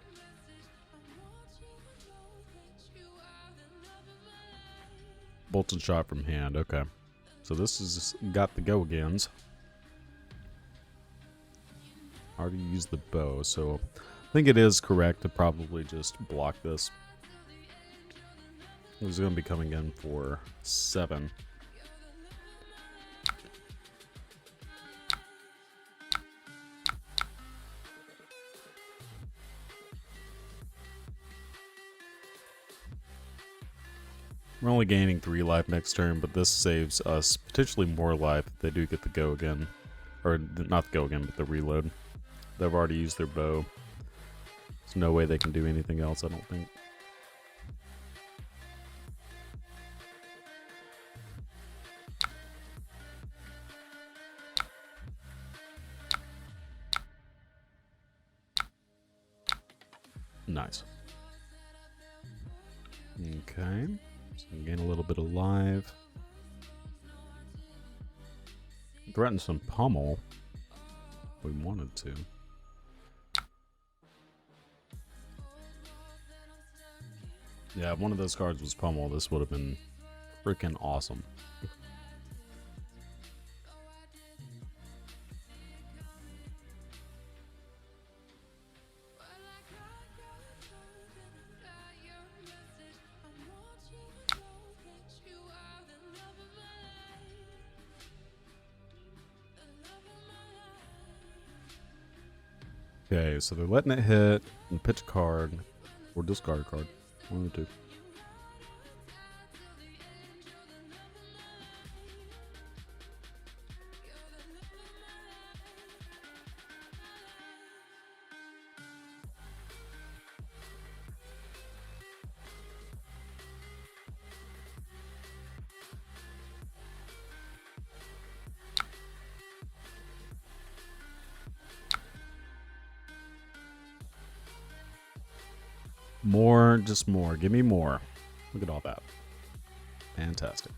Bolton shot from hand. Okay. So this has got the go-agains. Already used the bow, so I think it is correct to probably just block this. This is going to be coming in for 7. We're only gaining 3 life next turn, but this saves us potentially more life if they do get the go again. Or, not the go again, but the reload. They've already used their bow. There's no way they can do anything else, I don't think. Nice. Okay. So we gain a little bit of life. Threaten some pummel if we wanted to. Yeah, if one of those cards was pummel, this would have been freaking awesome. Okay, so they're letting it hit and pitch a card or discard a card. One of the two. More, just more. Give me more. Look at all that. Fantastic.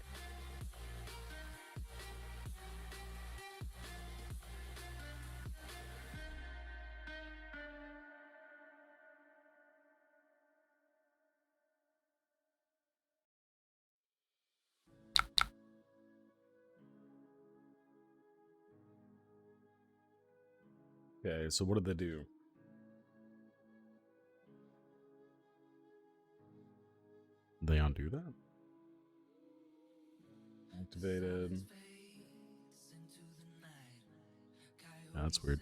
Okay, so what did they do? Did they undo that? Activated. That's weird.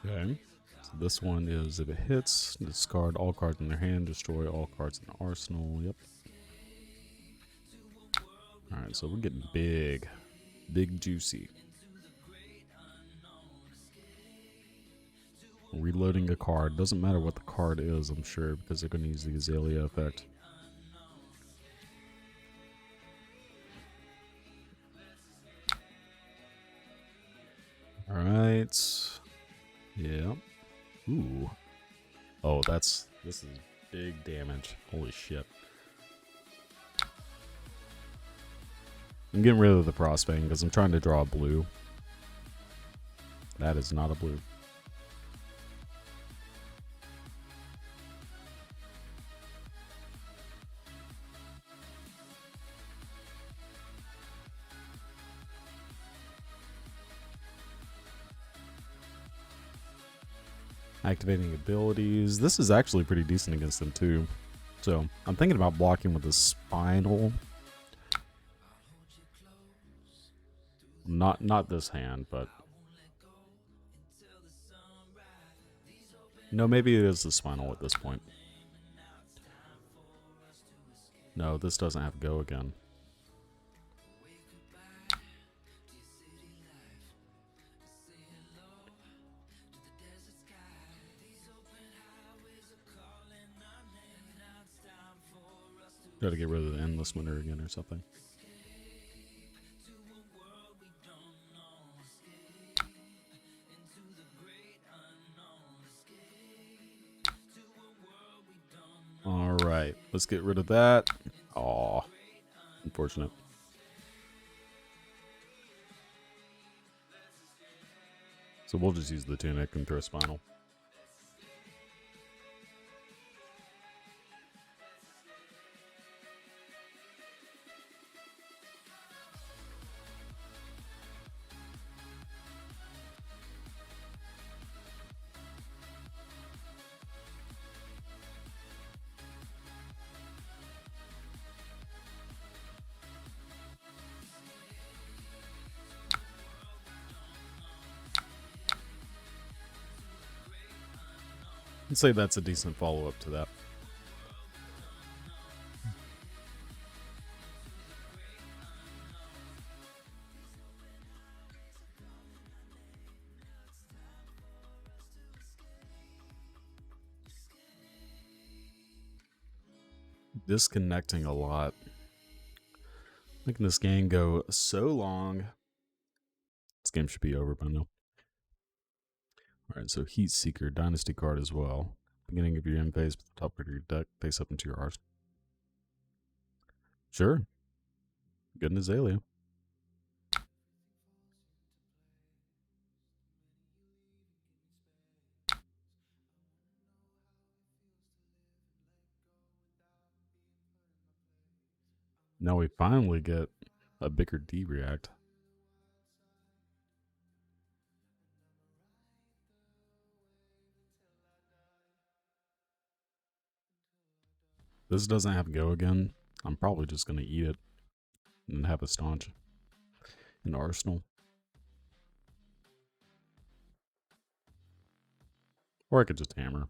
Okay. So this one is if it hits, discard all cards in their hand, destroy all cards in the arsenal. Yep. Alright, so we're getting big. Big juicy. Reloading a card. Doesn't matter what the card is, I'm sure, because they're going to use the Azalea effect. Alright. Yeah. Ooh. Oh, this is big damage. Holy shit. I'm getting rid of the Frostbane because I'm trying to draw a blue. That is not a blue. Activating abilities. This is actually pretty decent against them too. So I'm thinking about blocking with the Spinal. Not this hand, but no, maybe it is the Spinal at this point. No, this doesn't have go again. Got to get rid of the Endless Winter again or something. Alright, let's get rid of that. Aw, unfortunate. So we'll just use the Tunic and throw Spinal. I'd say that's a decent follow-up to that. Disconnecting a lot. Making this game go so long. This game should be over by now. Alright, so Heat Seeker, Dynasty card as well. Beginning of your end phase, put the top part of your deck, face up into your arsenal. Sure. Good in Azalea. Now we finally get a bigger D react. This doesn't have go again. I'm probably just going to eat it and have a staunch in arsenal. Or I could just hammer.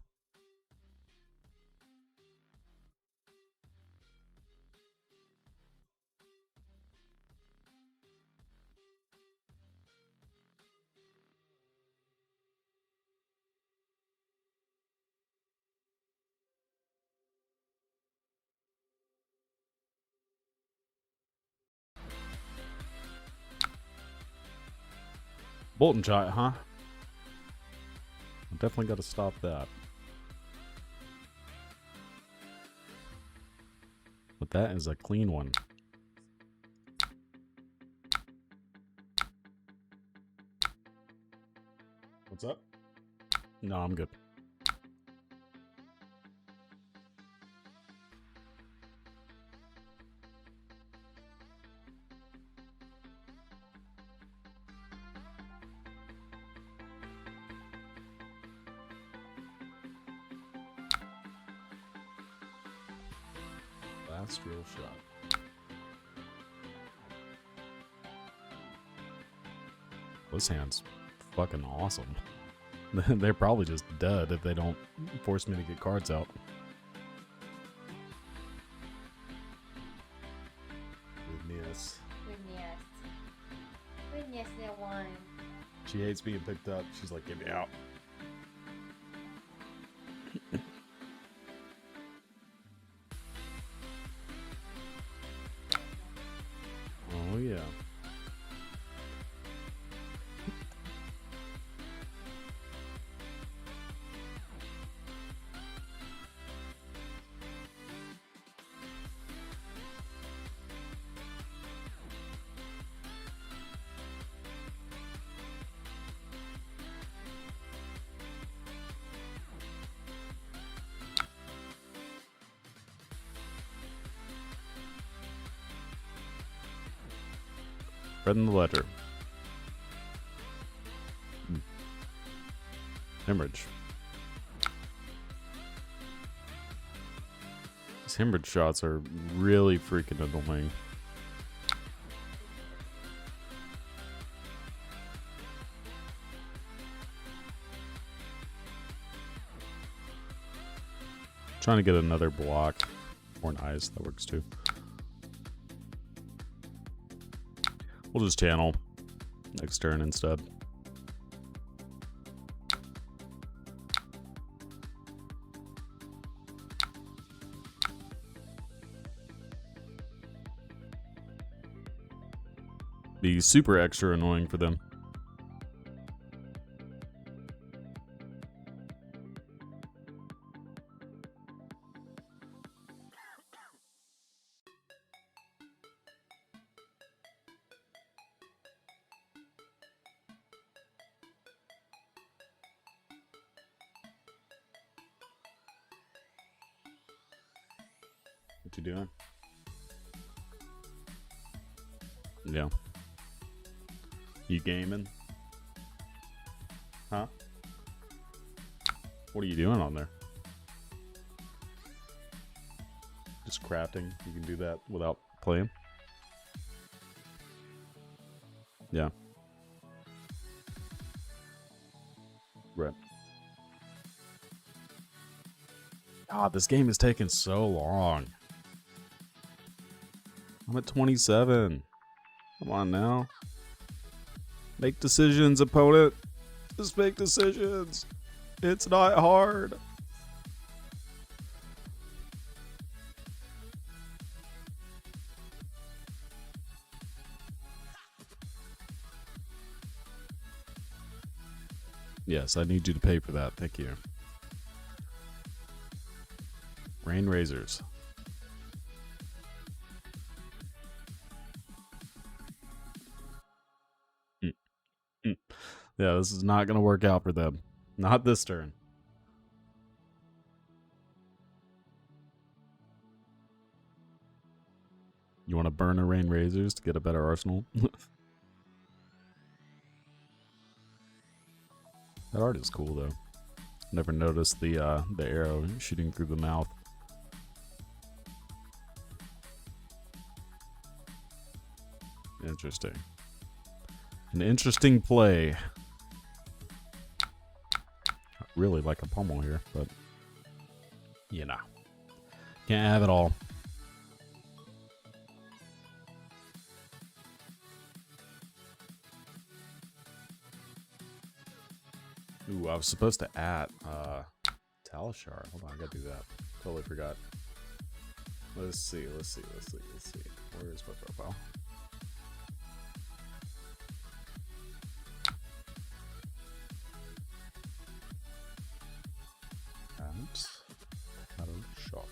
Bolton shot, huh? I definitely got to stop that. But that is a clean one. What's up? No, I'm good. Last real shot. This hand's fucking awesome. They're probably just dead if they don't force me to get cards out. Goodness. Goodness, that one. She hates being picked up. She's like, get me out. Oh, yeah. Read in the ledger. Hemorrhage. These hemorrhage shots are really freaking annoying. Trying to get another block or an ice, that works too. We'll just channel next turn instead. Be super extra annoying for them. What you doing? Yeah. You gaming? Huh? What are you doing on there? Just crafting. You can do that without playing? Yeah. Right. God, this game is taking so long. I'm at 27. Come on now. Make decisions, opponent. Just make decisions. It's not hard. Yes, I need you to pay for that. Thank you. Rain Razors. Yeah, this is not going to work out for them. Not this turn. You want to burn a Rain Razors to get a better arsenal? That art is cool, though. Never noticed the arrow shooting through the mouth. Interesting. An interesting play. Really like a pummel here, but you know, can't have it all. Ooh, I was supposed to add Talishar. Hold on, I gotta do that. Totally forgot. Let's see. Where is my profile? Sure.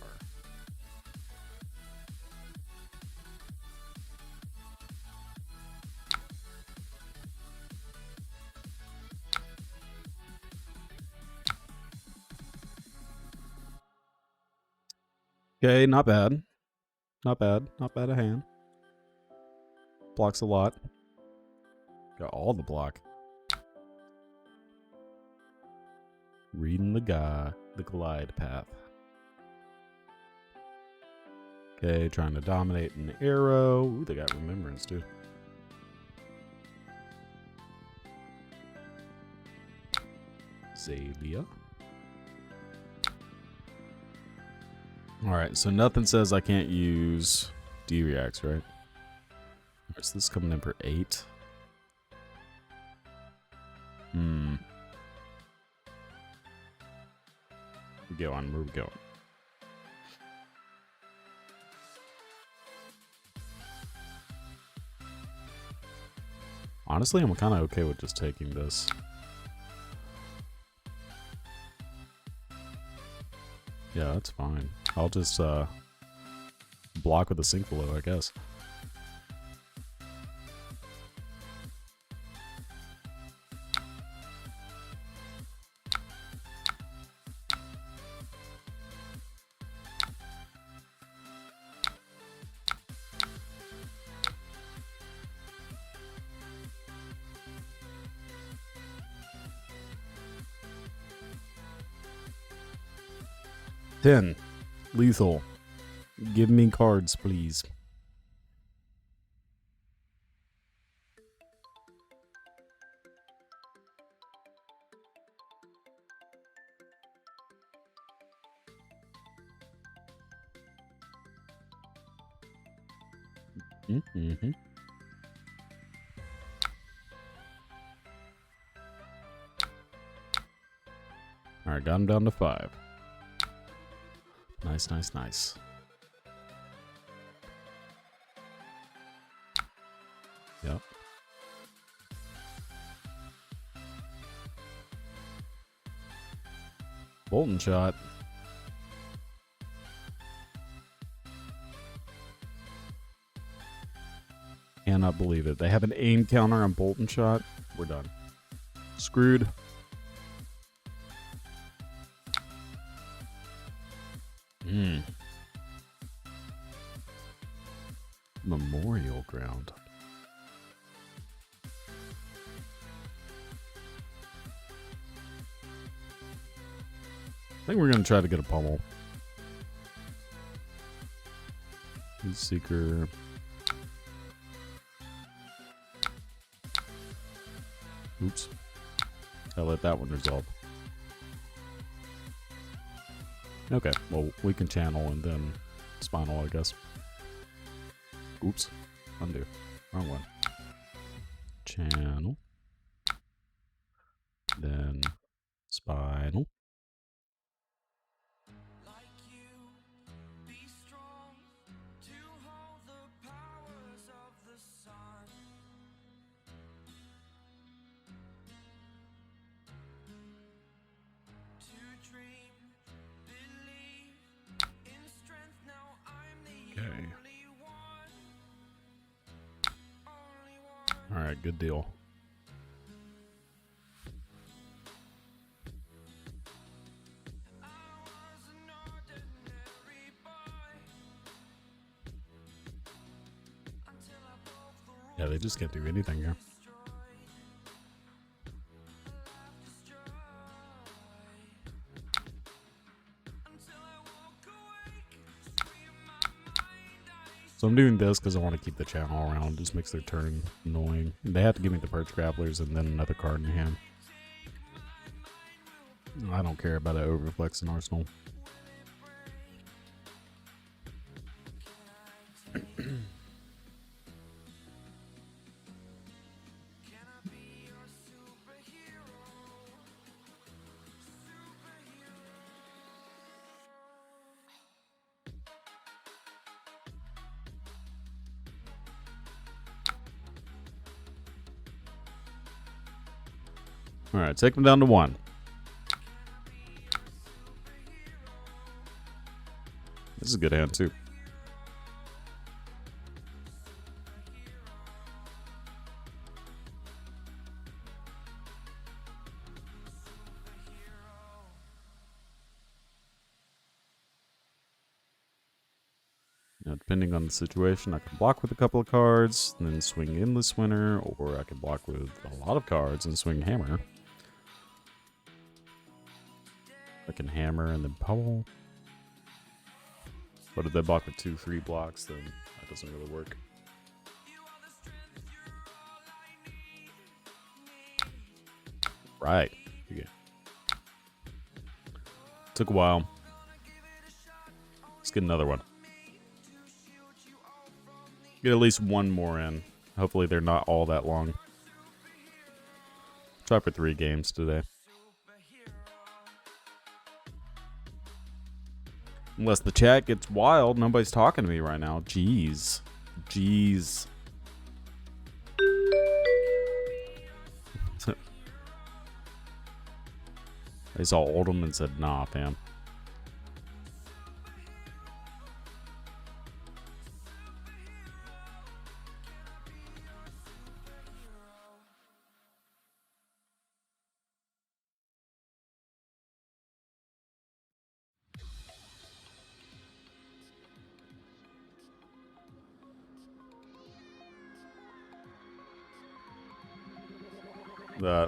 Okay, not bad. Not bad. Not bad a hand. Blocks a lot. Got all the block. Reading the glide path. Okay, trying to dominate an arrow. Ooh, they got remembrance too. Azalea. Alright, so nothing says I can't use D-Reacts, right? Alright, so this is coming in for 8. Where we going? Where we going? Honestly, I'm kind of okay with just taking this. Yeah, that's fine. I'll just block with a sink below, I guess. Lethal. Give me cards, please. Mm-hmm. Alright, got him down to 5. Nice, nice, nice. Yep. Bolton shot. Cannot believe it. They have an aim counter on Bolton shot. We're done. Screwed. Memorial ground. I think we're going to try to get a pummel. Heat Seeker. Oops. I let that one resolve. Okay, well, we can channel and then spinal, I guess. Oops. Undo. Wrong one. Channel. Then spinal. Okay. Alright, good deal. Yeah, they just can't do anything here. So I'm doing this because I want to keep the channel around. It just makes their turn annoying. And they have to give me the Perch Grapplers and then another card in hand. I don't care about an Overflex in Arsenal. Alright, take them down to 1. This is a good hand, too. Now, depending on the situation, I can block with a couple of cards, and then swing Endless Winter, or I can block with a lot of cards and swing Hammer. I can Hammer and then Pummel. But if they block with 2-3 blocks, then that doesn't really work. Right. Okay. Took a while. Let's get another one. Get at least one more in. Hopefully they're not all that long. Try for 3 games today. Unless the chat gets wild. Nobody's talking to me right now. Jeez. Jeez. I saw Oldhim and said, nah, fam.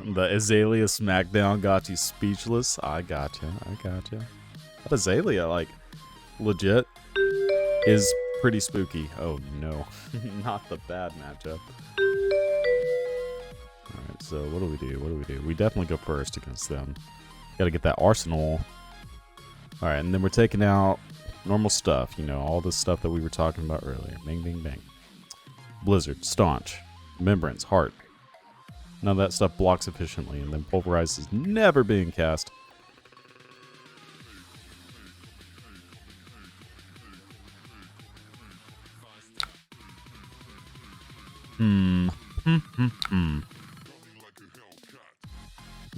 The Azalea smackdown got you speechless. I gotcha. I gotcha. But Azalea, like, legit, is pretty spooky. Oh no, not the bad matchup. Alright, so what do we do? What do we do? We definitely go first against them. Gotta get that arsenal. Alright, and then we're taking out normal stuff. You know, all the stuff that we were talking about earlier. Bang, bang, bang. Blizzard, Staunch, Remembrance, Heart. None of that stuff blocks efficiently, and then Pulverize is never being cast.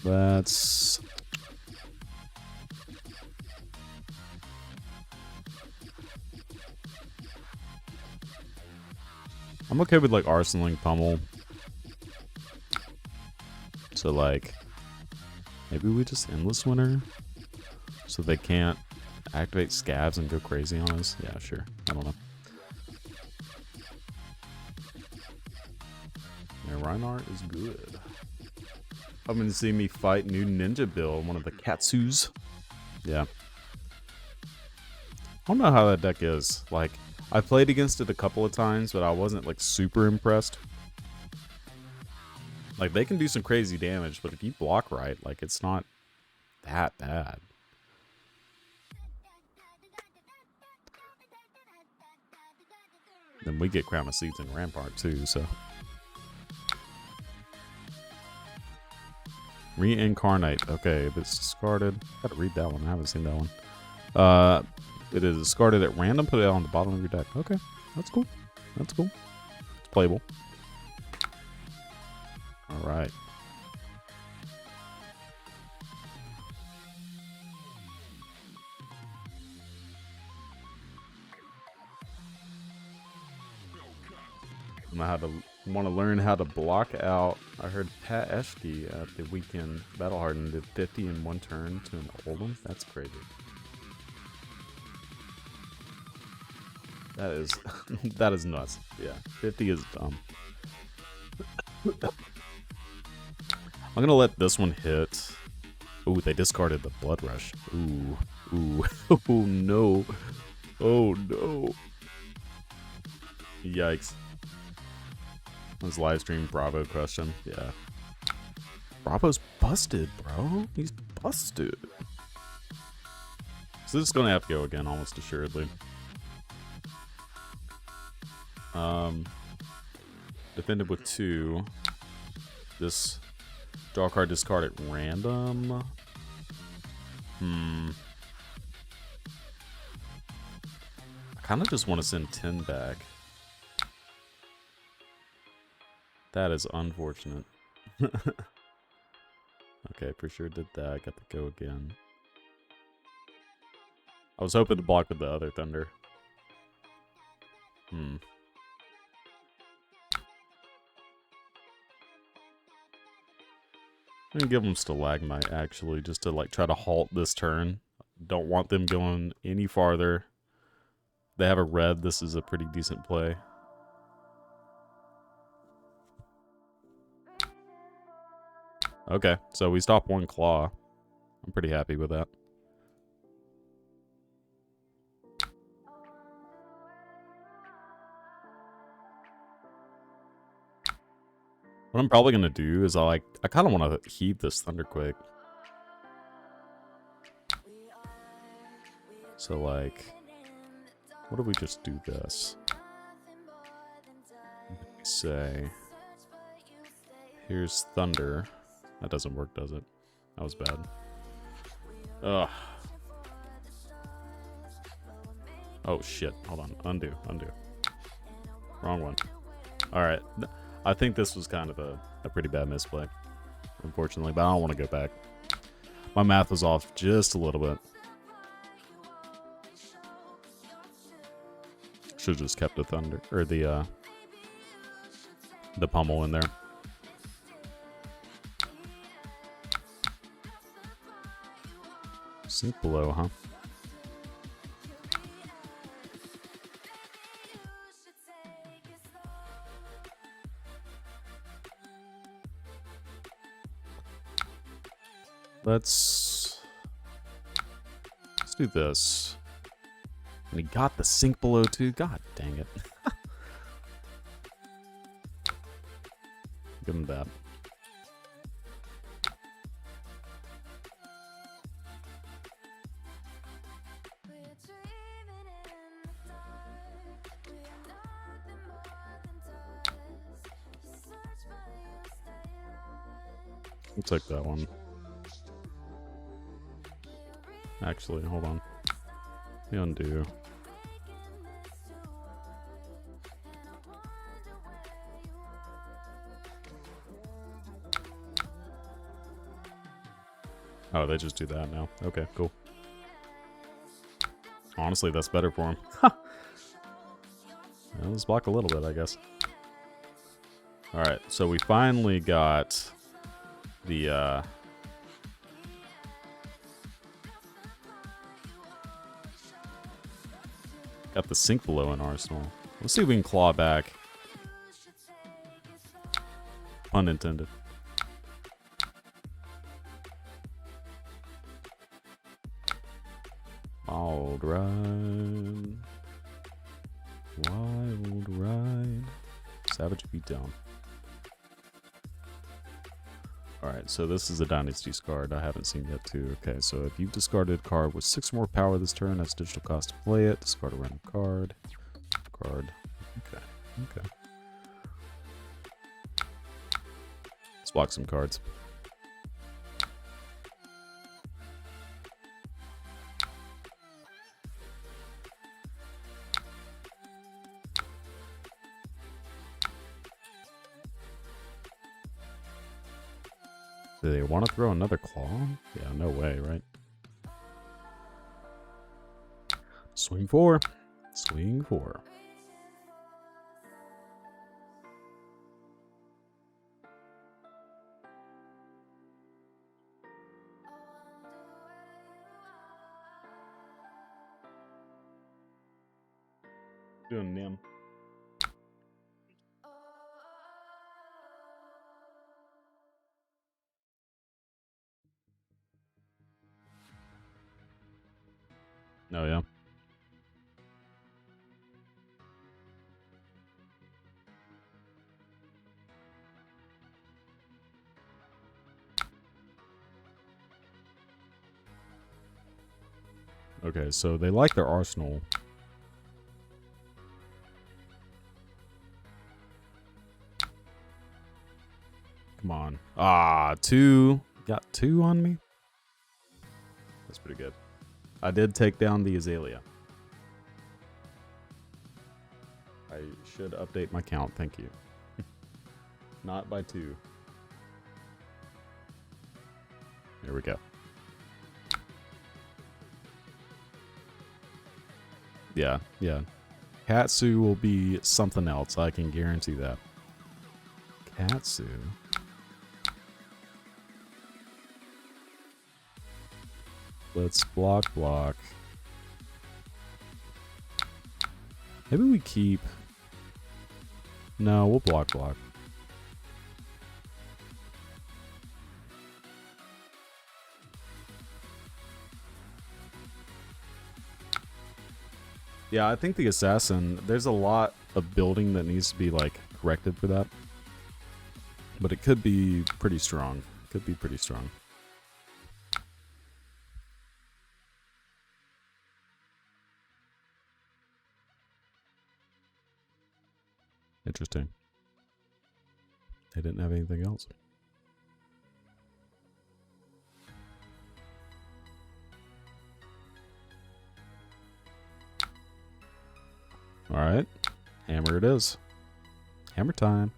That's... I'm okay with, like, Arsenaling Pummel. So, like, maybe we just Endless Winter so they can't activate Scabs and go crazy on us? Yeah, sure. I don't know. Yeah, Rhinar is good. Coming to see me fight new Ninja Bill, one of the Katsus. Yeah. I don't know how that deck is. Like, I played against it a couple of times, but I wasn't, like, super impressed. Like, they can do some crazy damage, but if you block right, like, it's not that bad. Then we get Crown of Seeds and Rampart, too, so. Reincarnate. Okay, if it's discarded. Gotta read that one. I haven't seen that one. It is discarded at random. Put it on the bottom of your deck. Okay, that's cool. That's cool. It's playable. Alright. I want to learn how to block out. I heard Pat Eshke at the weekend Battle Hardened did 50 in one turn to an Oldhim. That's crazy. That is that is nuts. Yeah, 50 is dumb. I'm gonna let this one hit. Ooh, they discarded the Blood Rush. Ooh, ooh, oh no, oh no. Yikes. This live stream Bravo question. Yeah. Bravo's busted, bro. He's busted. So this is gonna have to go again, almost assuredly. Defended with 2. This draw card discard at random. I kind of just want to send 10 back. That is unfortunate. Okay, for sure did that. Got to go again. I was hoping to block with the other thunder. I'm gonna give them Stalagmite, actually, just to, like, try to halt this turn. Don't want them going any farther. They have a red. This is a pretty decent play. Okay, so we stop one claw. I'm pretty happy with that. What I'm probably gonna do is I kind of want to heave this Thunderquake. So, like, what if we just do this? Say, here's Thunder. That doesn't work, does it? That was bad. Ugh. Oh, shit. Hold on. Undo. Wrong one. Alright. I think this was kind of a pretty bad misplay, unfortunately, but I don't want to go back. My math was off just a little bit. Should have just kept the Thunder, or the Pummel in there. Sink below, huh? Let's do this. And he got the sink below too. God dang it. Give him that. We'll take that one. Actually, hold on. The undo. Oh, they just do that now. Okay, cool. Honestly, that's better for him. Well, let's block a little bit, I guess. Alright, so we finally got the, got the sink below in Arsenal. Let's see if we can claw back. Pun intended. Wild ride. Wild ride. Savage beatdown. Alright, so this is a Dynasty's card I haven't seen yet too. Okay, so if you've discarded a card with 6 more power this turn, that's digital cost to play it. Discard a random card. Card. Okay, okay. Let's block some cards. Do they want to throw another claw? Yeah, no way, right? Swing 4. Swing 4. Doing Nim. Oh, yeah. Okay, so they like their arsenal. Come on. Ah, 2. Got 2 on me? That's pretty good. I did take down the Azalea. I should update my count, thank you. Not by 2. There we go. Yeah, yeah. Katsu will be something else. I can guarantee that. Katsu. Let's block. Maybe we keep... No, we'll block. Yeah, I think the assassin, there's a lot of building that needs to be, like, corrected for that. But it could be pretty strong. Could be pretty strong. Interesting. They didn't have anything else. Alright. Hammer it is. Hammer time.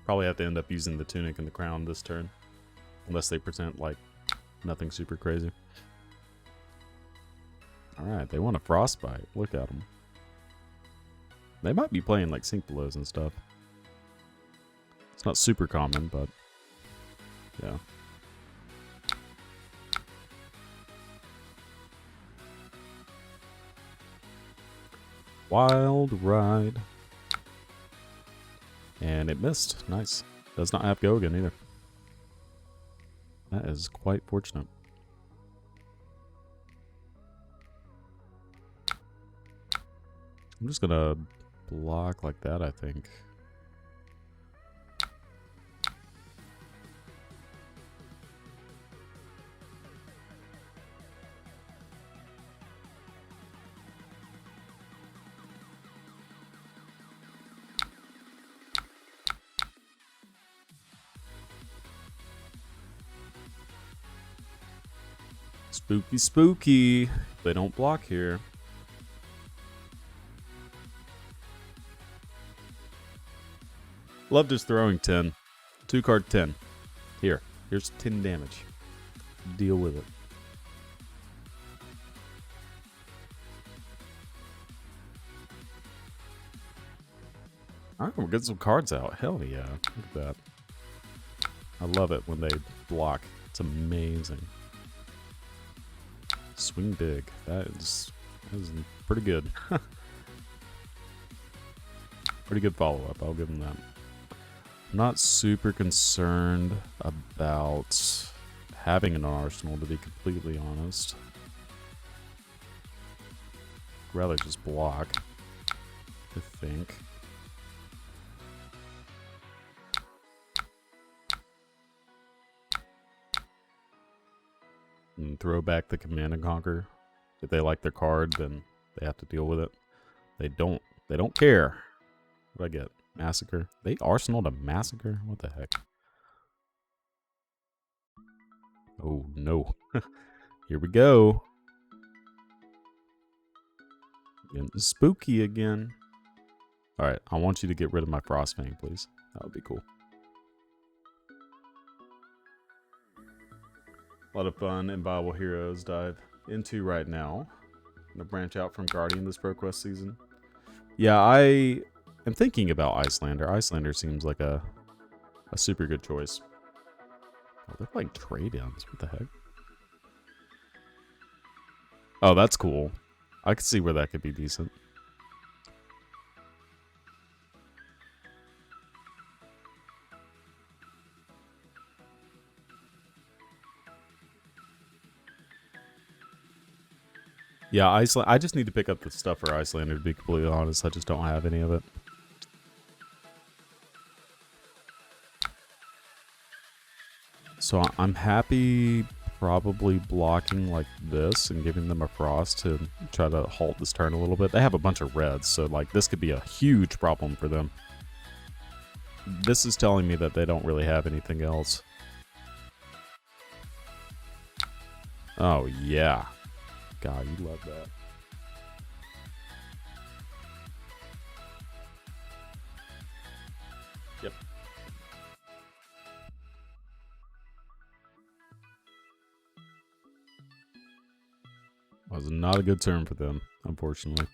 Probably have to end up using the tunic and the crown this turn. Unless they present, like, nothing super crazy. Alright, they want a frostbite. Look at them. They might be playing, like, sync blows and stuff. It's not super common, but... yeah. Wild ride. And it missed. Nice. Does not have go again either. That is quite fortunate. I'm just gonna block like that, I think. Spooky, spooky. They don't block here. Love just throwing 10. 2-card 10. Here's 10 damage. Deal with it. Alright, we're getting some cards out. Hell yeah. Look at that. I love it when they block. It's amazing. Swing big. That is pretty good. Pretty good follow-up. I'll give them that. I'm not super concerned about having an arsenal, to be completely honest. I'd rather just block, I think. And throw back the Command and Conquer. If they like their card, then they have to deal with it. They don't care. What do I get? Massacre. They arsenaled a massacre? What the heck? Oh no. Here we go. Getting spooky again. Alright, I want you to get rid of my Frostfang, please. That would be cool. A lot of fun and viable heroes dive into right now. I'm gonna branch out from Guardian this ProQuest season. Yeah, I am thinking about Icelander. Icelander seems like a super good choice. Oh, they're playing trade-ins. What the heck? Oh, that's cool. I could see where that could be decent. Yeah, I just need to pick up the stuff for Icelander, to be completely honest. I just don't have any of it. So I'm happy probably blocking like this and giving them a frost to try to halt this turn a little bit. They have a bunch of reds, so like this could be a huge problem for them. This is telling me that they don't really have anything else. Oh yeah. God, you love that. Yep. Was not a good turn for them, unfortunately.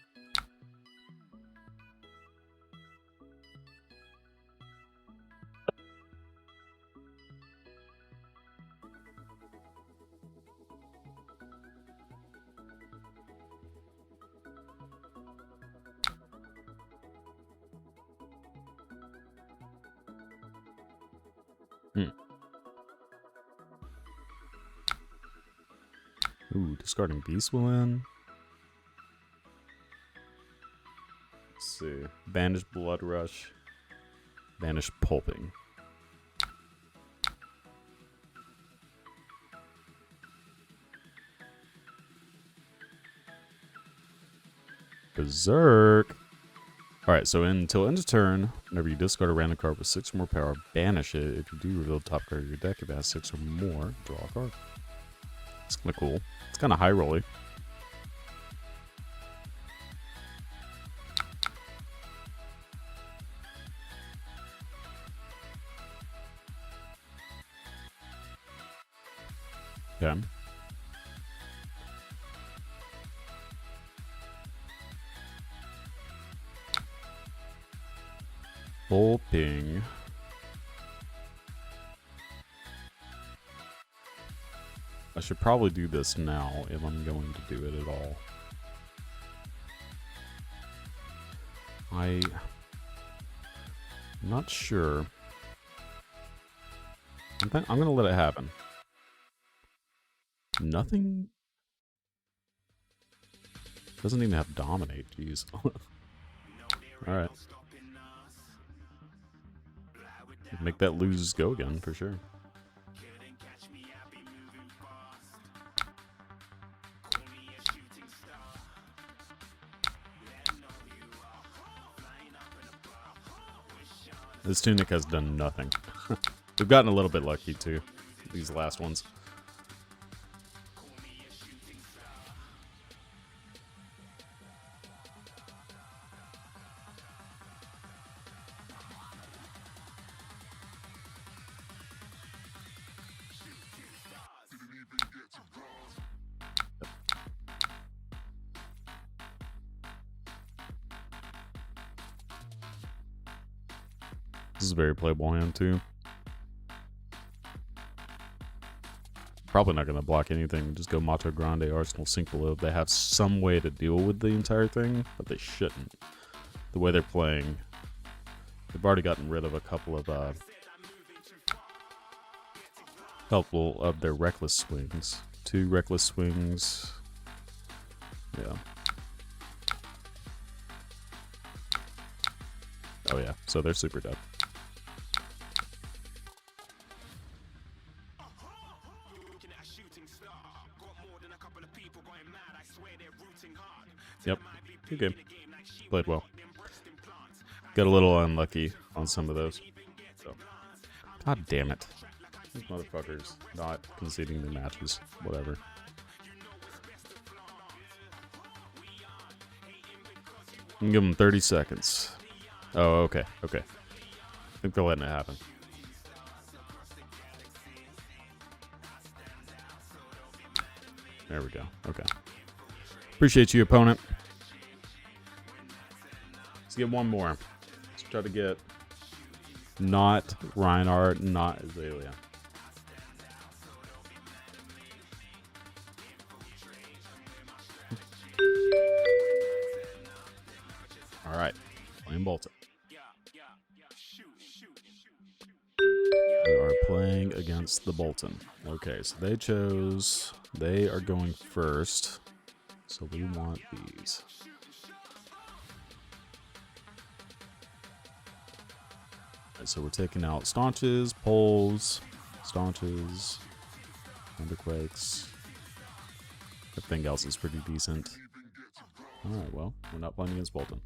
Ooh, discarding Beast will in. Let's see. Banish Blood Rush. Banish Pulping. Berserk. Alright, so until end of turn, whenever you discard a random card with 6 or more power, banish it. If you do reveal the top card of your deck, if it has 6 or more, draw a card. It's kind of cool. It's kind of high rolly. Okay. Pulping. I should probably do this now if I'm going to do it at all. I'm not sure. I'm going to let it happen. Nothing? Doesn't even have Dominate, jeez. Alright. Make that lose go again, for sure. This Tunic has done nothing. We've gotten a little bit lucky, too, these last ones. This is a very playable hand, too. Probably not going to block anything. Just go Mato Grande, Arsenal, Sink Below. They have some way to deal with the entire thing, but they shouldn't. The way they're playing, they've already gotten rid of a couple of their reckless swings. 2 reckless swings. Yeah. Oh yeah, so they're super dead. Yep, good game. Played well. Got a little unlucky on some of those. So. God damn it. These motherfuckers not conceding the matches. Whatever. I'm gonna give them 30 seconds. Oh, okay, okay. I think they're letting it happen. There we go. Okay. Appreciate you, opponent. Let's get one more. Let's try to get not Rhinar, not Azalea. All right. Playing Bolton. We are playing against the Bolton. Okay, so they chose... They are going first. So we want these. Right, so we're taking out Staunches, Poles, Staunches, Underquakes. Everything else is pretty decent. Alright, well, we're not playing against Bolton.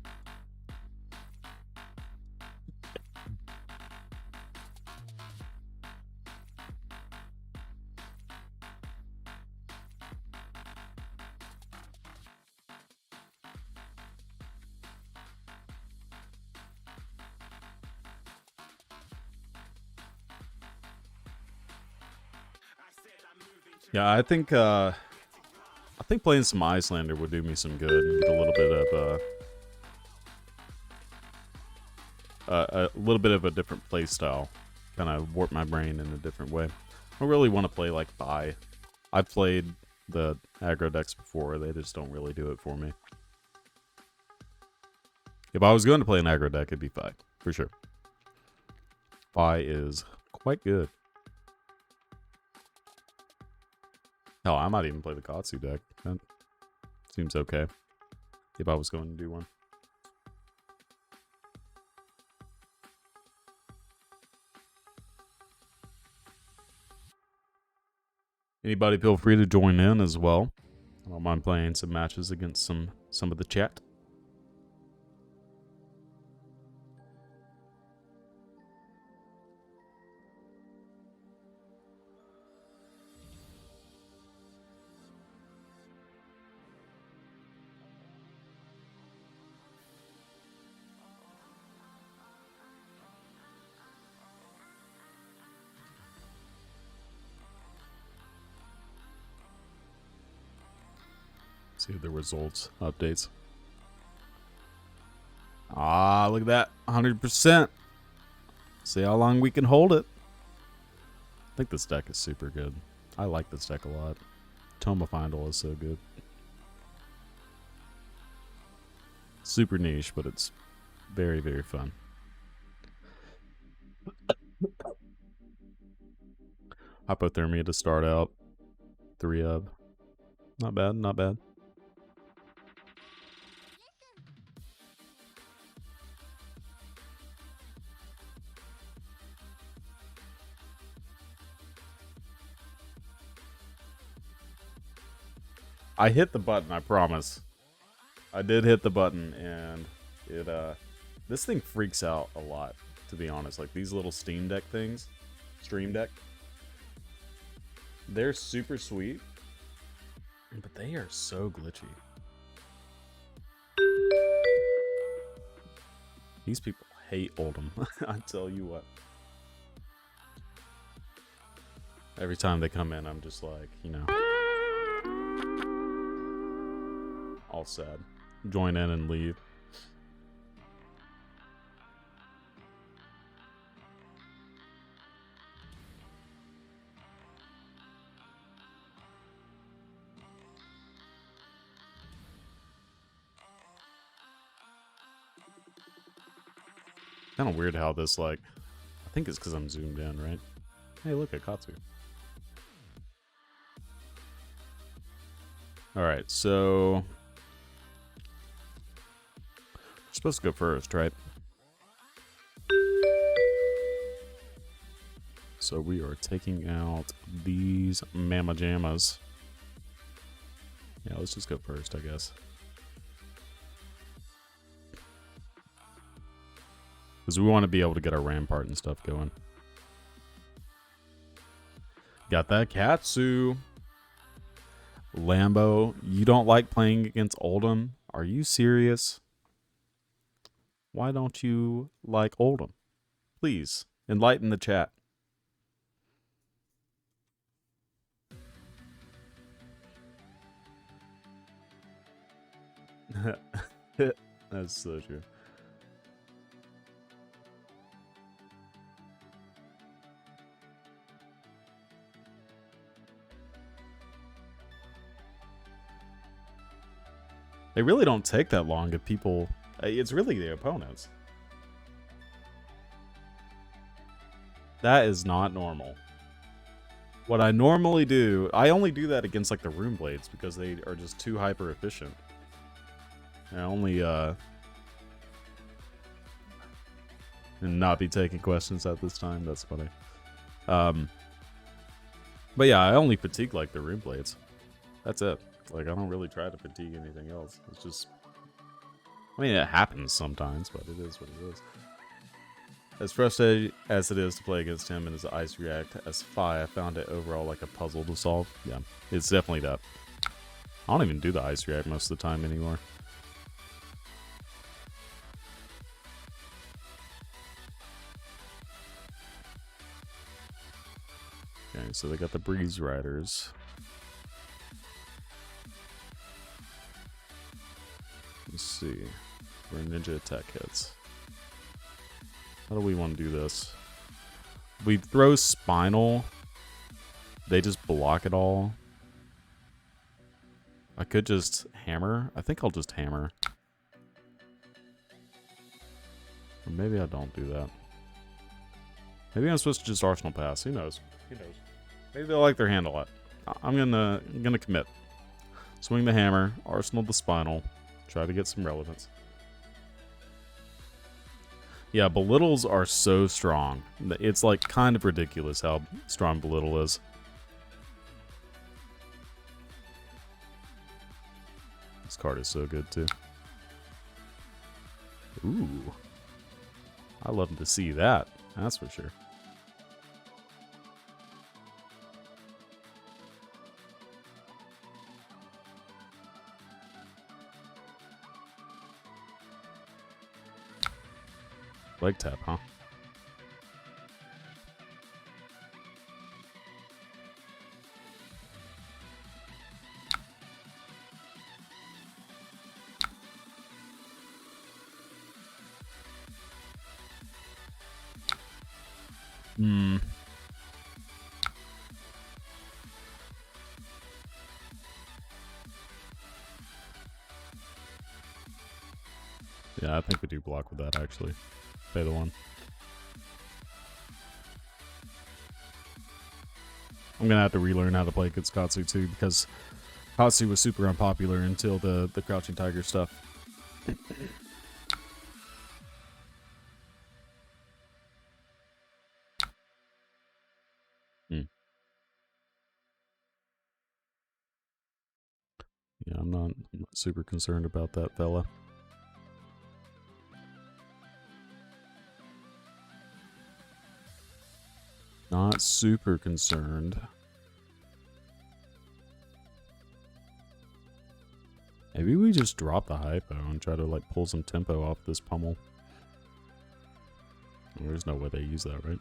Yeah, I think think playing some Icelander would do me some good and get a little bit of a different play style. Kind of warp my brain in a different way. I really want to play like Bai. I've played the aggro decks before. They just don't really do it for me. If I was going to play an aggro deck, it'd be Bai, for sure. Bai is quite good. Hell, I might even play the Katsu deck. That seems okay. If I was going to do one. Anybody feel free to join in as well. I don't mind playing some matches against some of the chat. See the results updates. Ah, look at that. 100%. See how long we can hold it. I think this deck is super good. I like this deck a lot. Toma Findle is so good. Super niche, but it's very, very fun. Hypothermia to start out. 3 up. Not bad, not bad. I hit the button, I promise. I did hit the button, and it this thing freaks out a lot, to be honest. Like these little Steam Deck things, Stream Deck, they're super sweet, but they are so glitchy. These people hate Oldhim. I tell you what. Every time they come in, I'm just like, you know, all sad. Join in and leave. Kind of weird how this, like, I think it's because I'm zoomed in, right? Hey, look at Katsu. Alright, so we're supposed to go first, right? So we are taking out these Mama Jammas. Yeah, let's just go first, I guess. Because we want to be able to get our Rampart and stuff going. Got that Katsu. Lambo, you don't like playing against Oldhim? Are you serious? Why don't you like Oldhim? Please, enlighten the chat. That's so true. They really don't take that long if people... It's really the opponents. That is not normal. What I normally do... I only do that against like the Rune Blades because they are just too hyper efficient. I only... and not be taking questions at this time. That's funny. But yeah, I only fatigue like the Rune Blades. That's it. Like, I don't really try to fatigue anything else. It's just... I mean, it happens sometimes, but it is what it is. As frustrating as it is to play against him and his Ice React as Fi, I found it overall like a puzzle to solve. Yeah, it's definitely that. I don't even do the Ice React most of the time anymore. Okay, so they got the Breeze Riders. see. Where ninja attack hits. How do we want to do this? We throw spinal. They just block it all. I could just hammer. I think I'll just hammer. Or maybe I don't do that. Maybe I'm supposed to just Arsenal pass. Who knows? Who knows? Maybe they like their hand a lot. I'm gonna commit. Swing the hammer, Arsenal the spinal. Try to get some relevance. Yeah, belittles are so strong. It's like kind of ridiculous how strong belittle is. This card is so good too. Ooh. I love to see that. That's for sure. Leg tap, huh? Hmm. Yeah, I think we do block with that, actually. Pay the one. I'm gonna have to relearn how to play against Katsu too, because Katsu was super unpopular until the Crouching Tiger stuff. Yeah, I'm not super concerned about that fella. Not super concerned. Maybe we just drop the hypo and try to like pull some tempo off this pummel. There's no way they use that, right?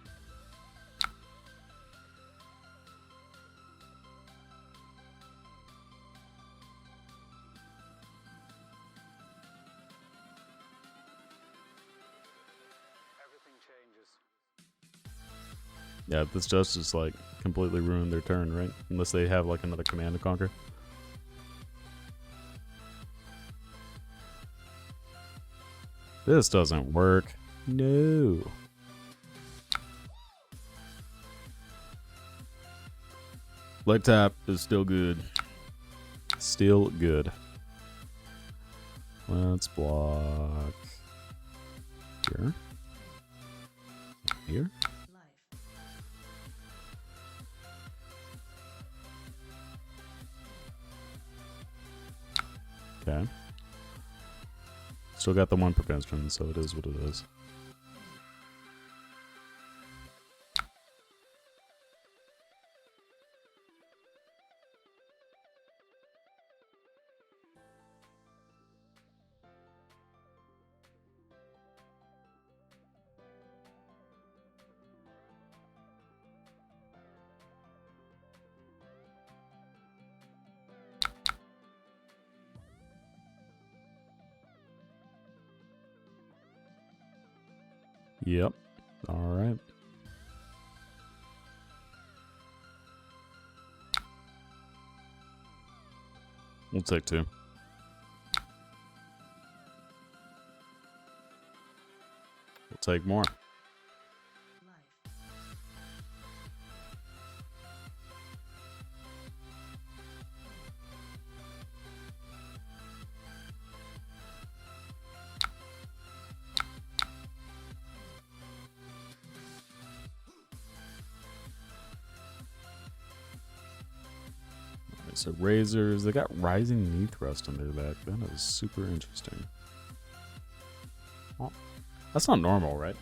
Yeah, this just like completely ruined their turn, right? Unless they have like another command to conquer. This doesn't work. No. Leg tap is still good. Still good. Let's block here. Here. Okay. Still got the one prevention, so it is what it is. Yep. All right. We'll take two. We'll take more. So razors, they got rising knee thrust on their back. That is super interesting. Well, that's not normal, right?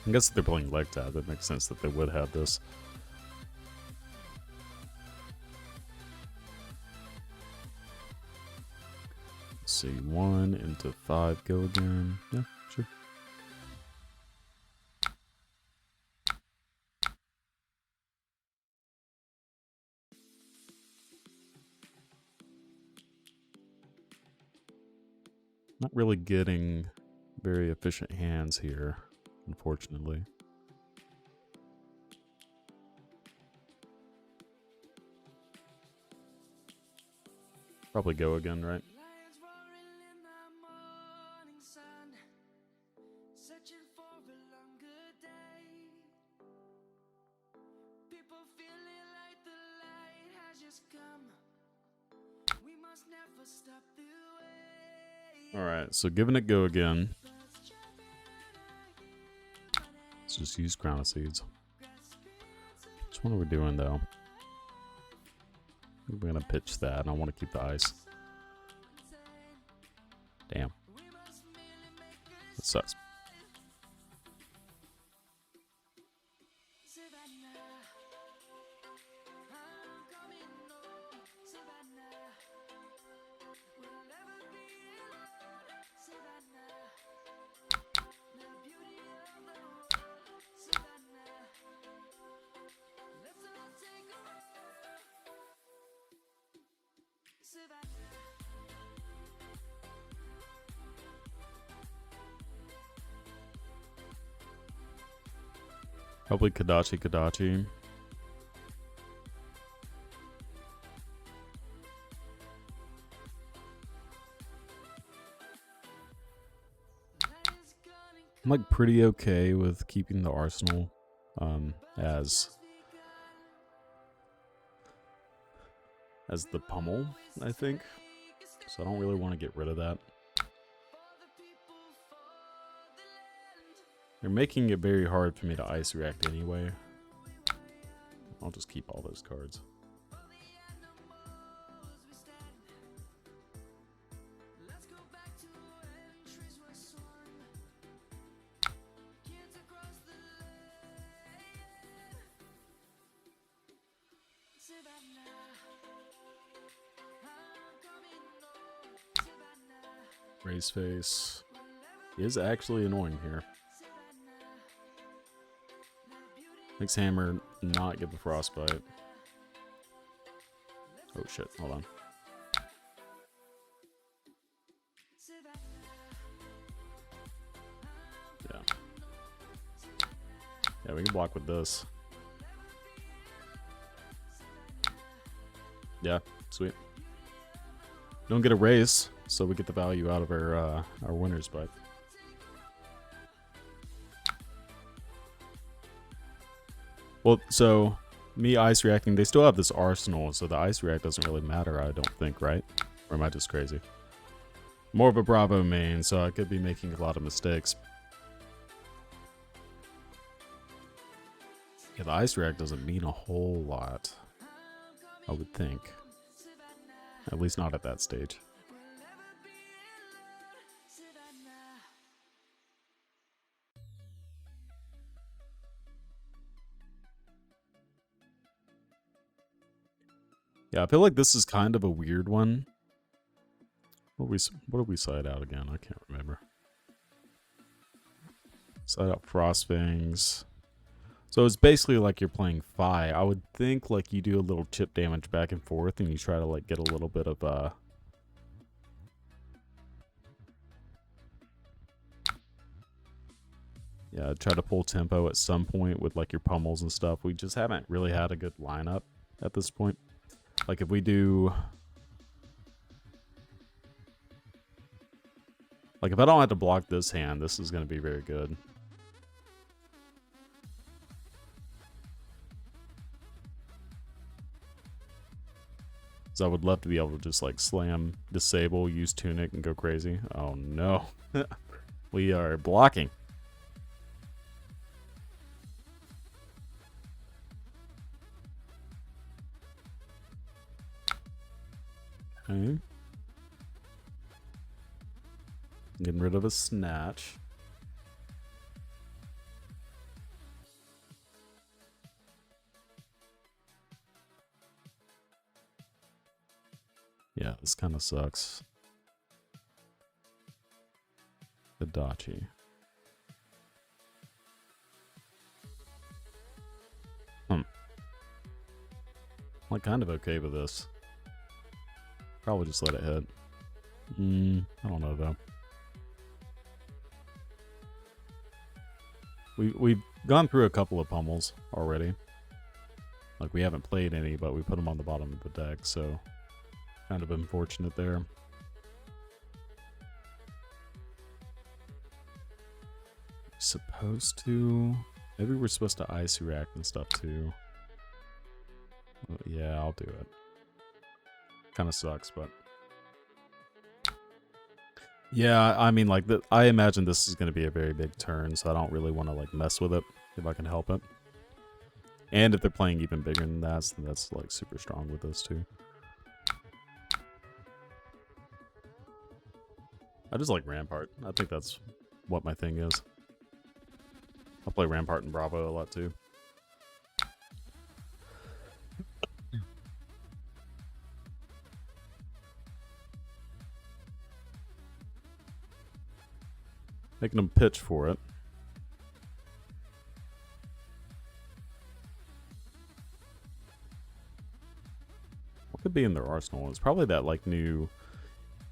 I guess if they're playing leg tap, it makes sense that they would have this. Let's see, 1 into 5 go again. Yeah, sure. Not really getting very efficient hands here, unfortunately. Probably go again, right? Alright, so giving it go again. Let's just use Crown of Seeds. Which one are we doing though? We're gonna pitch that, and I want to keep the ice. Damn. That sucks. Probably Kadachi. I'm like pretty okay with keeping the arsenal as the pummel, I think. So I don't really want to get rid of that. They're making it very hard for me to ice react anyway. I'll just keep all those cards. Raise face. He is actually annoying here. Makes Hammer not get the frostbite. Oh shit, hold on. Yeah. Yeah, we can block with this. Yeah, sweet. Don't get a race, so we get the value out of our winner's bite. Well, so me ice reacting, they still have this arsenal, so the ice react doesn't really matter, I don't think, right? Or am I just crazy? More of a Bravo main, so I could be making a lot of mistakes. Yeah, the ice react doesn't mean a whole lot, I would think. At least not at that stage. Yeah, I feel like this is kind of a weird one. What did we side out again? I can't remember. Side out Frostfangs. So it's basically like you're playing Fi. I would think like you do a little chip damage back and forth and you try to like get a little bit of yeah, try to pull tempo at some point with like your pummels and stuff. We just haven't really had a good lineup at this point. Like if we do... Like if I don't have to block this hand, this is going to be very good. So I would love to be able to just like slam, disable, use Tunic, and go crazy. Oh no. We are blocking. Okay. Getting rid of a snatch. Yeah, this kind of sucks. Adachi. I'm like kind of okay with this. Probably just let it hit. I don't know though. We've gone through a couple of pummels already. Like, we haven't played any, but we put them on the bottom of the deck, so kind of unfortunate there. Supposed to... Maybe we're supposed to ice react and stuff, too. Well, yeah, I'll do it. Kind of sucks, but... Yeah, I mean, like, I imagine this is going to be a very big turn, so I don't really want to, like, mess with it if I can help it. And if they're playing even bigger than that, then that's, like, super strong with this, too. I just like Rampart. I think that's what my thing is. I play Rampart and Bravo a lot, too. Making them pitch for it. What could be in their arsenal? It's probably that, like, new...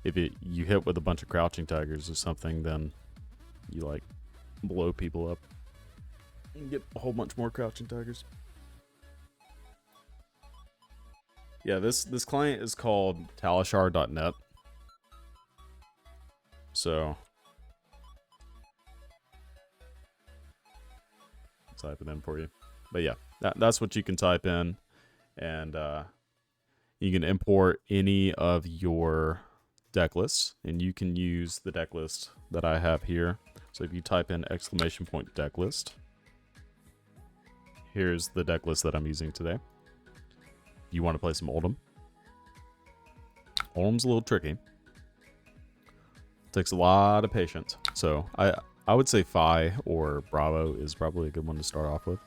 If you hit with a bunch of Crouching Tigers or something, then you, like, blow people up. And get a whole bunch more Crouching Tigers. Yeah, this client is called talishar.net. So... type it in for you. But yeah, that's what you can type in. And you can import any of your deck lists. And you can use the deck list that I have here. So if you type in !deck list, here's the deck list that I'm using today. You want to play some Oldhim. Oldhim's a little tricky. Takes a lot of patience. So I would say Phi or Bravo is probably a good one to start off with.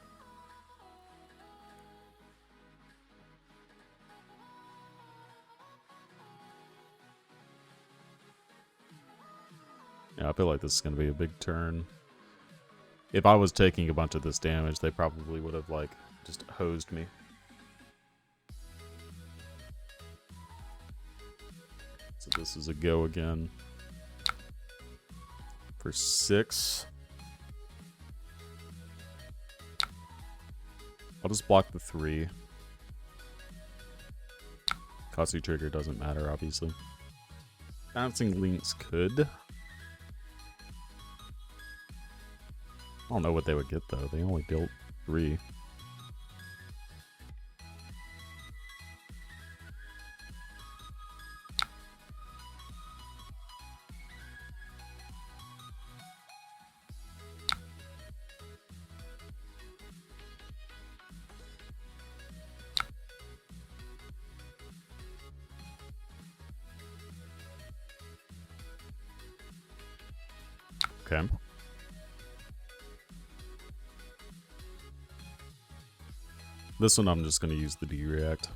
Yeah, I feel like this is going to be a big turn. If I was taking a bunch of this damage, they probably would have, like, just hosed me. So this is a go again. For 6. I'll just block the 3. Katsu trigger doesn't matter, obviously. Bouncing links could. I don't know what they would get, though. They only built 3. Okay. This one I'm just going to use the D-React.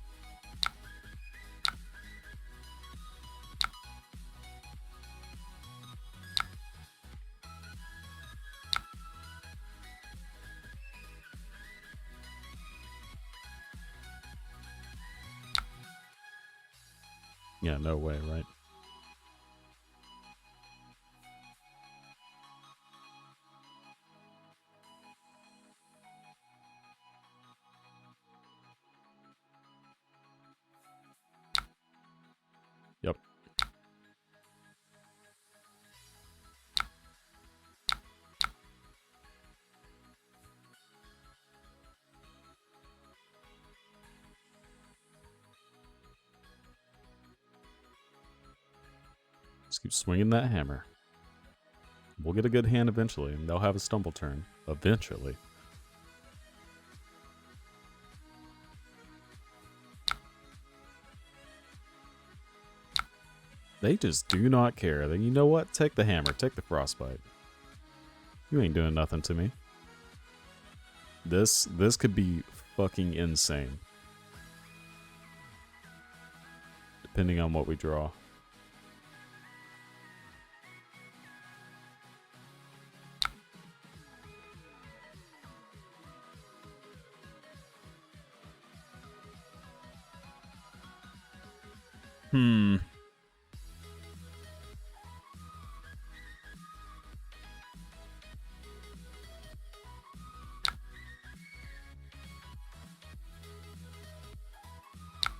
Yeah, no way, right? Yep. Just keep swinging that hammer. We'll get a good hand eventually, and they'll have a stumble turn. Eventually. They just do not care. Then you know what? Take the hammer. Take the frostbite. You ain't doing nothing to me. This could be fucking insane. Depending on what we draw.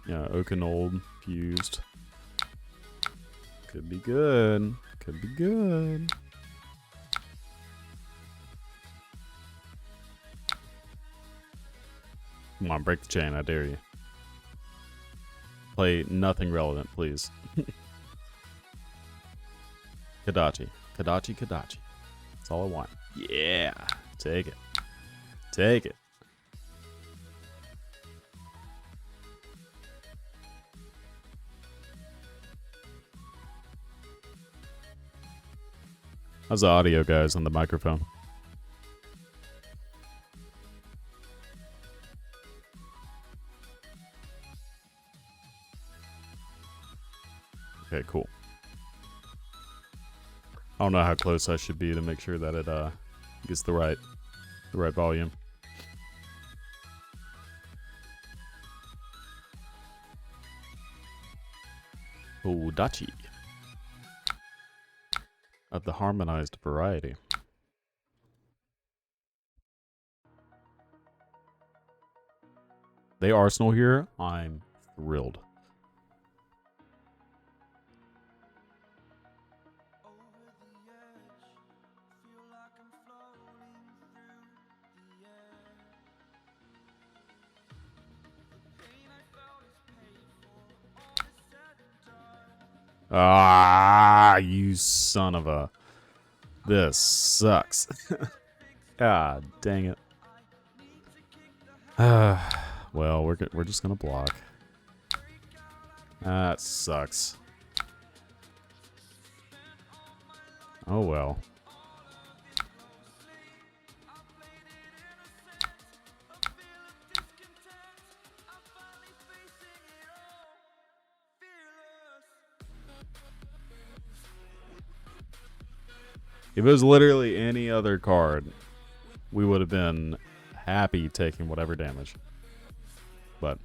Yeah, oak and old fused. Could be good. Could be good. Come on, break the chain. I dare you. Play nothing relevant, please. Kadachi. Kadachi, Kadachi. That's all I want. Yeah. Take it. Take it. How's the audio, guys, on the microphone? Okay, cool. I don't know how close I should be to make sure that it gets the right volume. Odachi of the harmonized variety. They Arsenal here. I'm thrilled. Ah, you son of a... This sucks. God dang it. Well, we're just gonna block. That sucks. Oh well. If it was literally any other card, we would have been happy taking whatever damage. But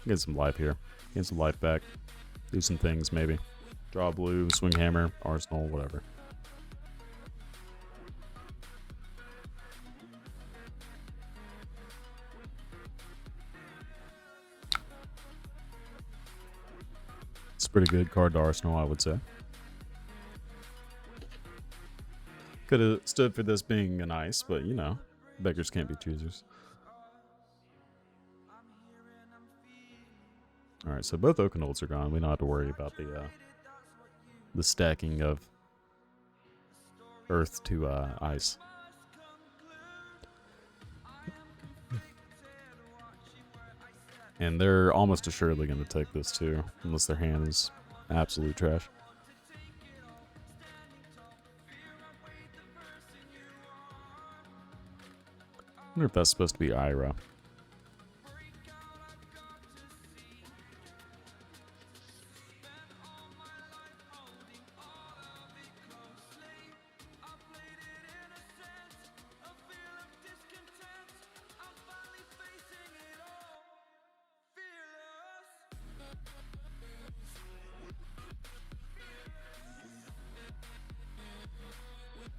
get some life here. Get some life back. Do some things maybe. Draw blue, swing hammer, Arsenal, whatever. It's a pretty good card to Arsenal, I would say. Could have stood for this being an ice, but you know, beggars can't be choosers. Alright, so both Oakenolds are gone. We don't have to worry about the stacking of earth to ice. And they're almost assuredly going to take this too, unless their hand is absolute trash. I wonder if that's supposed to be Ira.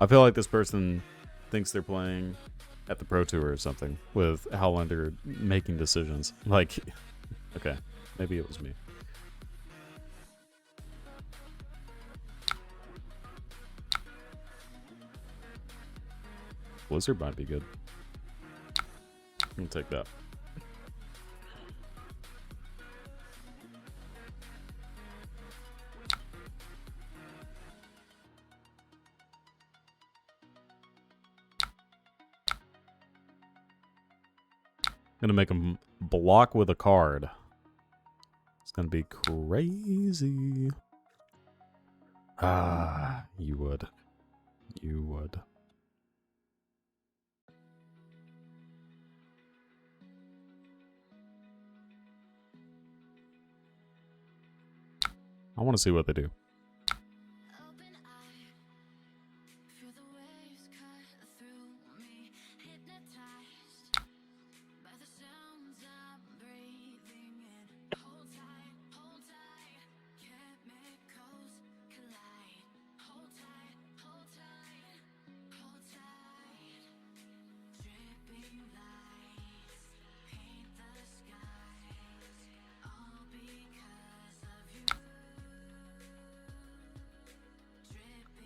I feel like this person thinks they're playing at the Pro Tour or something with how long they're making decisions. Like, okay, maybe it was me. Blizzard might be good. I'm gonna take that. Gonna make him block with a card. It's gonna be crazy. Ah, you would. You would. I want to see what they do.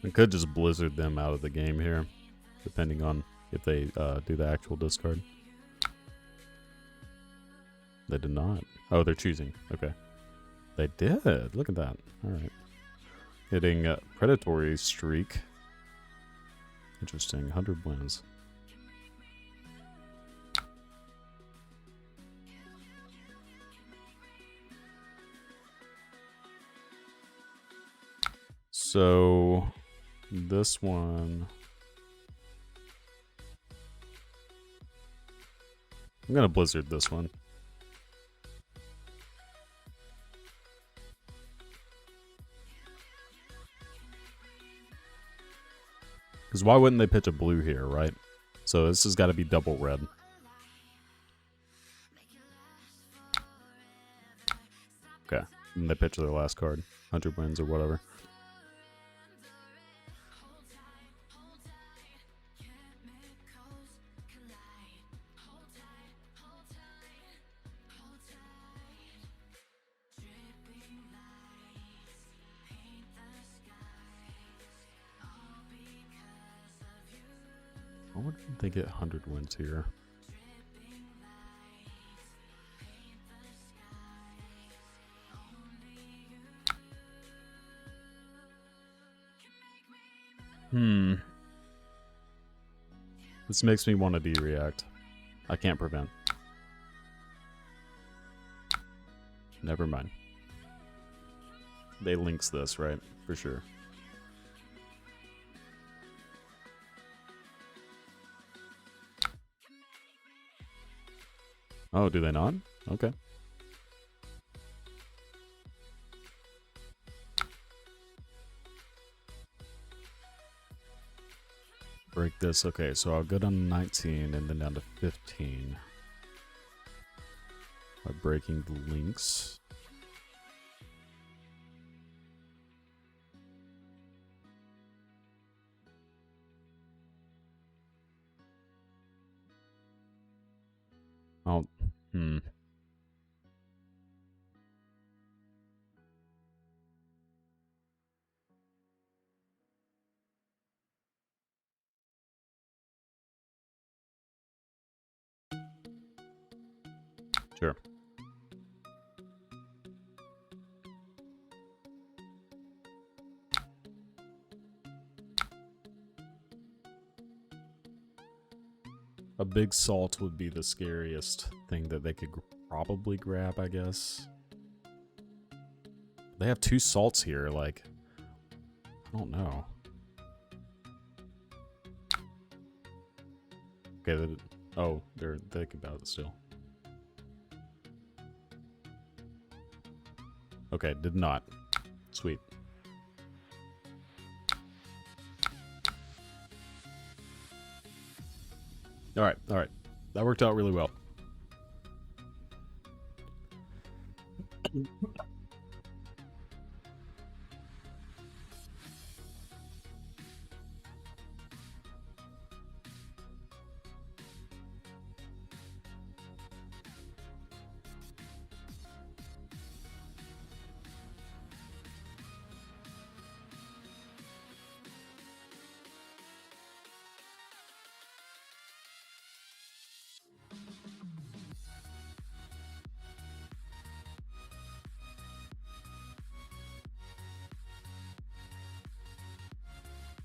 I could just blizzard them out of the game here, depending on if they do the actual discard. They did not. Oh, they're choosing. Okay. They did. Look at that. Alright. Hitting predatory streak. Interesting. 100 wins. So this one, I'm gonna blizzard this one. Because why wouldn't they pitch a blue here, right? So this has got to be double red. Okay, and they pitch their last card, 100 wins or whatever. Why would they get 100 wins here? This makes me want to de-react. I can't prevent. Never mind. They links this, right? For sure. Oh, do they not? Okay. Break this. Okay, so I'll go down to 19 and then down to 15. By breaking the links. Oh, Sure. A big salt would be the scariest thing that they could probably grab, I guess. They have 2 salts here, like, I don't know. Okay, oh, they're thinking about it still. Okay, did not. Sweet. Alright, alright. That worked out really well.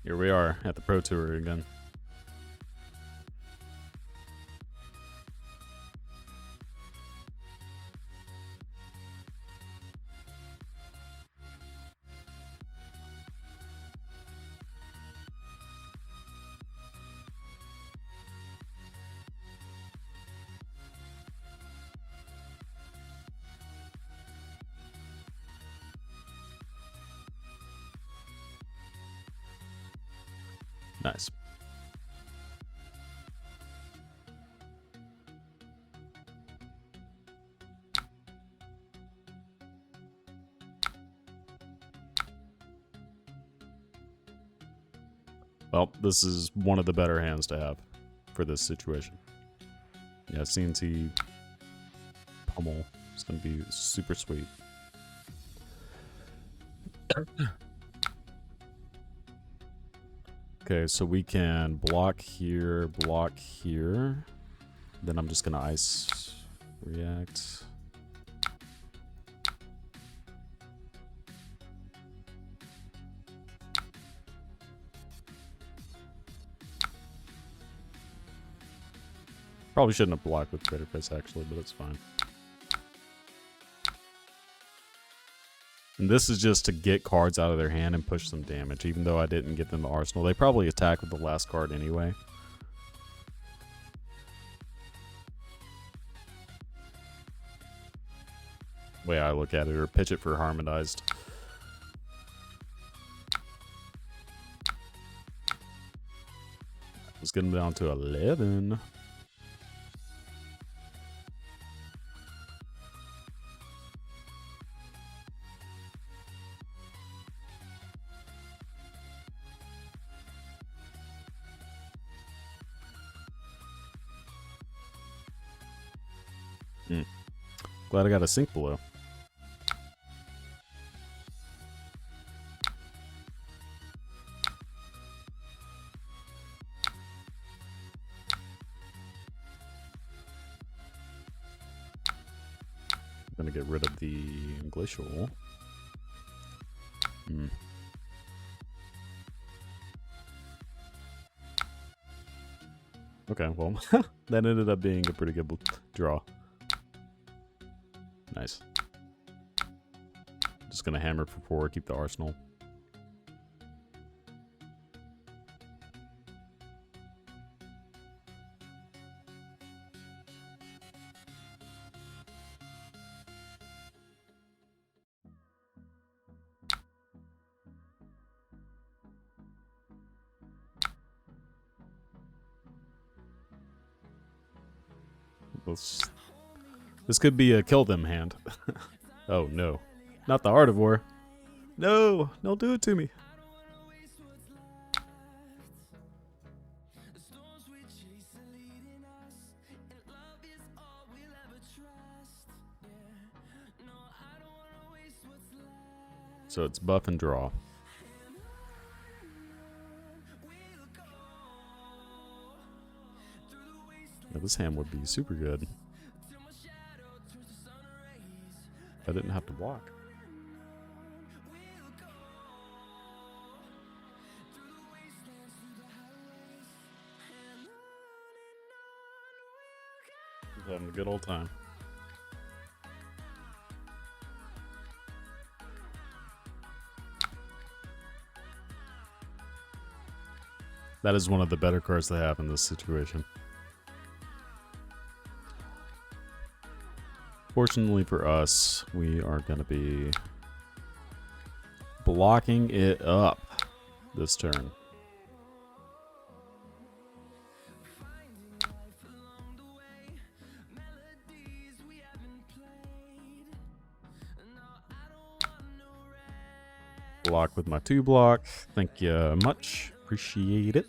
Here we are at the Pro Tour again. Nice. Well, this is one of the better hands to have for this situation. Yeah, CNC pummel is going to be super sweet. Okay, so we can block here, block here. Then I'm just gonna ice react. Probably shouldn't have blocked with Crater Face actually, but it's fine. And this is just to get cards out of their hand and push some damage, even though I didn't get them the arsenal. They probably attack with the last card anyway. Way I look at it, or pitch it for harmonized. Let's get them down to 11. Glad I got a sink below. I'm gonna get rid of the glacial. Okay, well, that ended up being a pretty good draw. Nice. Just gonna hammer for 4, keep the arsenal. This could be a kill them hand. Oh no. Not the Heart of War. No! Don't do it to me. So it's buff and draw. Now this hand would be super good. I didn't have to block. Having a good old time. That is one of the better cards they have in this situation. Fortunately for us, we are going to be blocking it up this turn. Block with my 2 block. Thank you much. Appreciate it.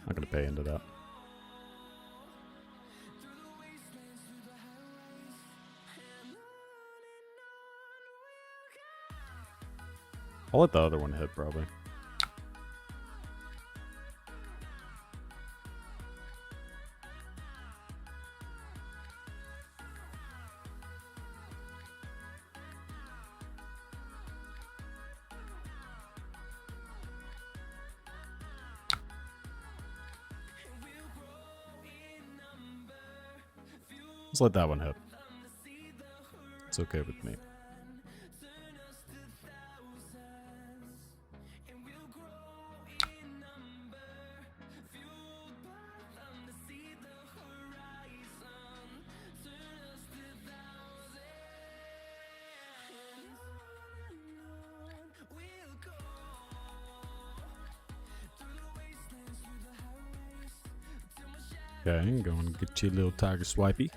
Not gonna pay into that. I'll let the other one hit, probably. Let's let that one hit. It's okay with me. Okay, go and get your little tiger swipey.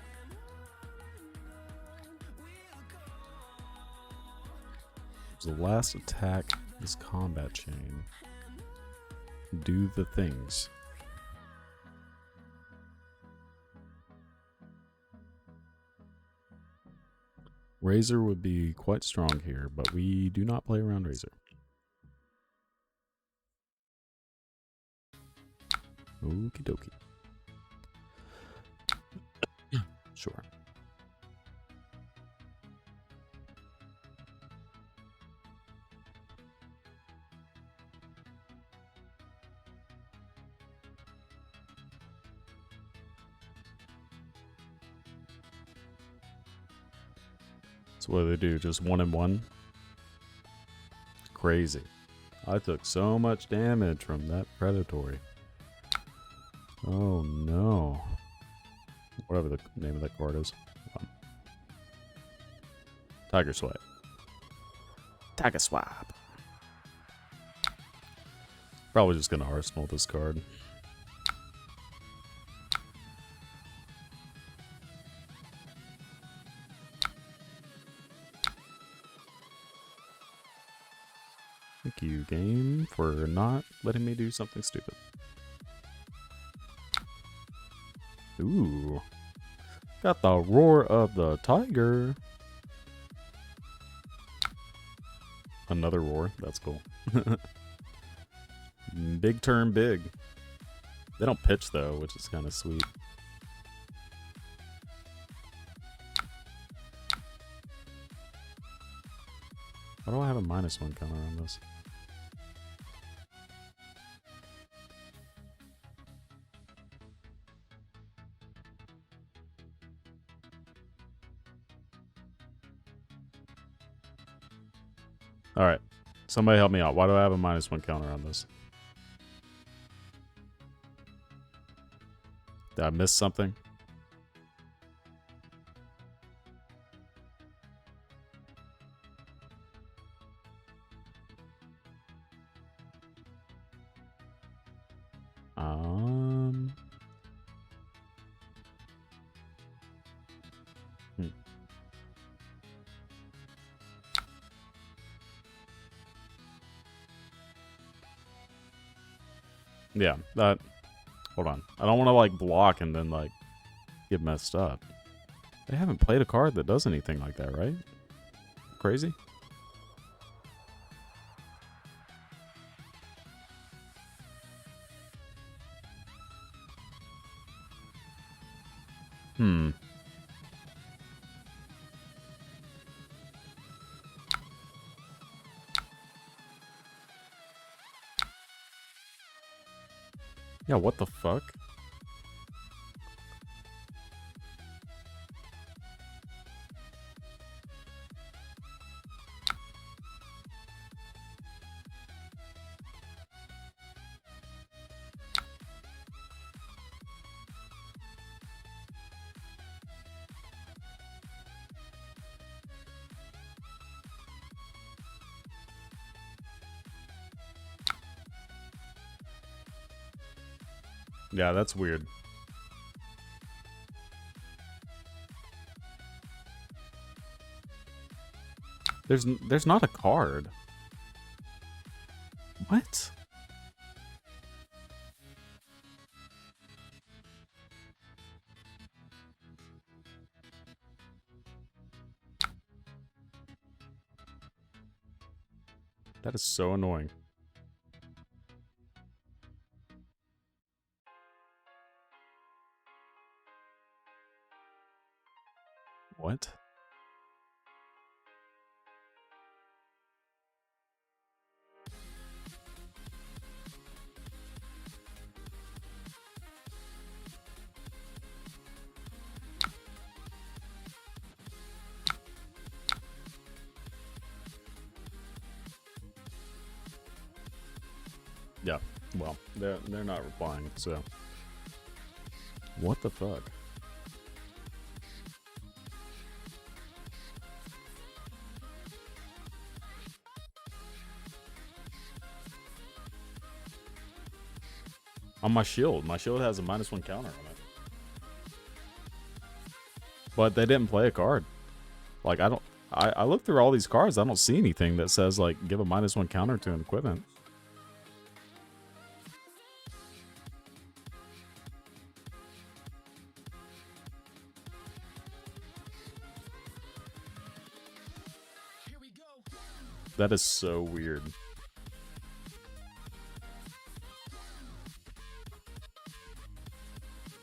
The last attack, this combat chain. Do the things. Razor would be quite strong here, but we do not play around Razor. Okie dokie. Sure. So what do they do? Just 1 and 1? Crazy. I took so much damage from that predatory. Oh no. Whatever the name of that card is. Tiger Swipe. Tiger Swipe. Probably just gonna arsenal this card. Thank you, game, for not letting me do something stupid. Ooh. Got the roar of the tiger. Another roar. That's cool. Big turn big. They don't pitch though, which is kind of sweet. Why do I have a -1 counter on this? Alright. Somebody help me out. Why do I have a -1 counter on this? Did I miss something? Yeah, that... Hold on. I don't want to, like, block and then, like, get messed up. They haven't played a card that does anything like that, right? Crazy? Yeah, what the fuck? Yeah, that's weird. There's not a card. What? That is so annoying. What? Yeah, well, they're not replying, so... What the fuck? On my shield has a -1 counter on it. But they didn't play a card. Like, I don't... I looked through all these cards. I don't see anything that says, like, give a -1 counter to an equipment. That is so weird.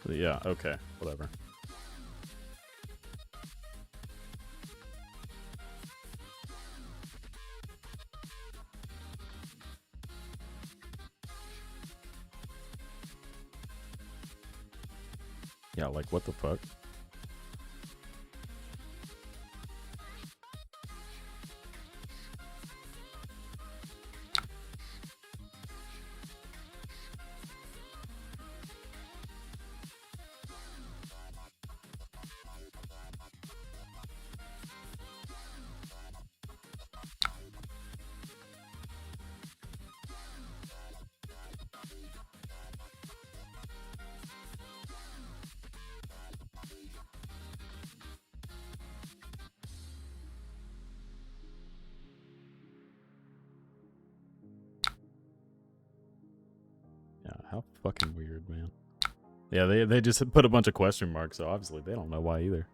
But yeah, okay, whatever. Yeah, like, what the fuck? Yeah, how fucking weird, man. Yeah, they just put a bunch of question marks, so obviously they don't know why either.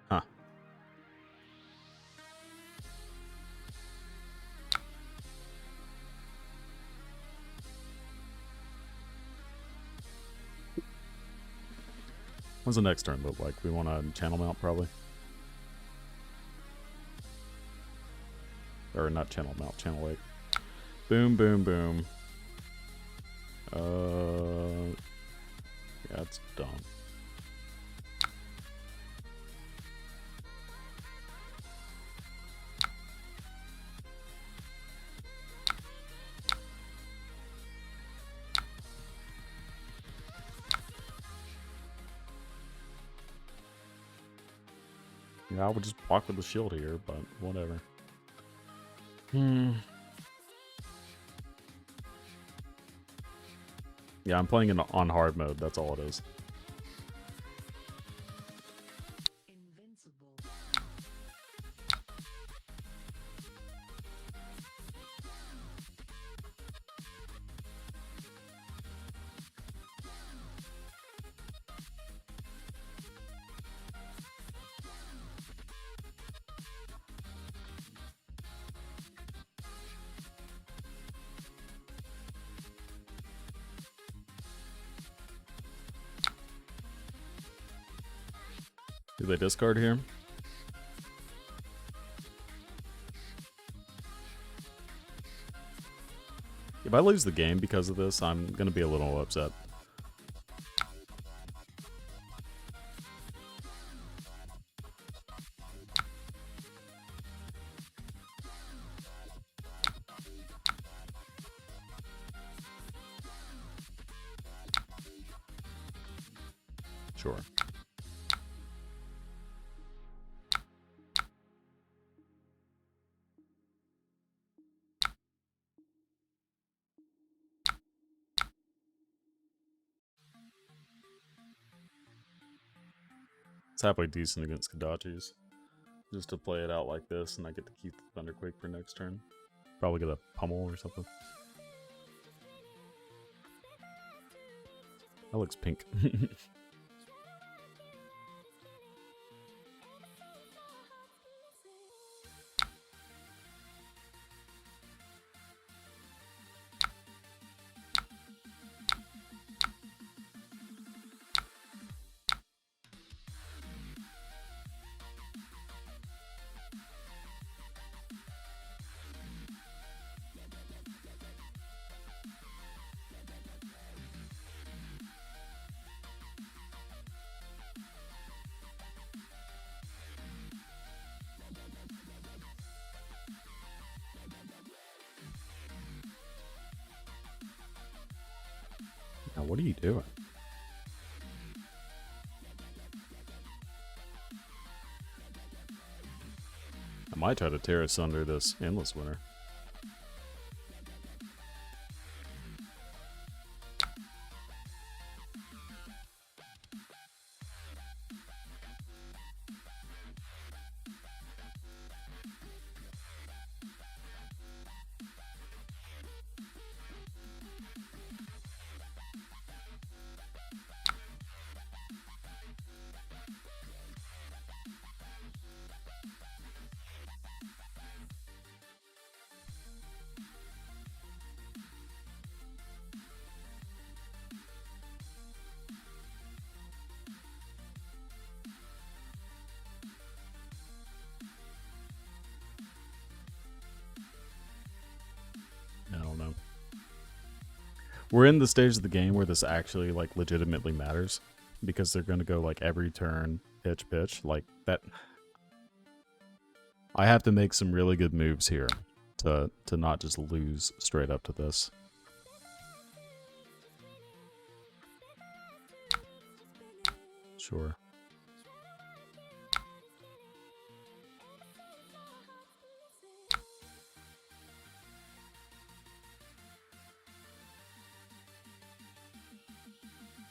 Huh. What's the next turn look like? We want to channel mount, probably. Or not channel mount, channel 8. Boom, boom, boom. Yeah, it's dumb. Yeah, I would just block with the shield here, but whatever. Yeah, I'm playing it on hard mode, that's all it is. Do they discard here? If I lose the game because of this, I'm going to be a little upset. Sure. It's halfway decent against Kadachis. Just to play it out like this, and I get to keep the Thunderquake for next turn. Probably get a pummel or something. That looks pink. Now, what are you doing? I might try to tear asunder this Endless Winter. We're in the stage of the game where this actually like legitimately matters, because they're going to go like every turn, pitch, like that. I have to make some really good moves here to not just lose straight up to this. Sure.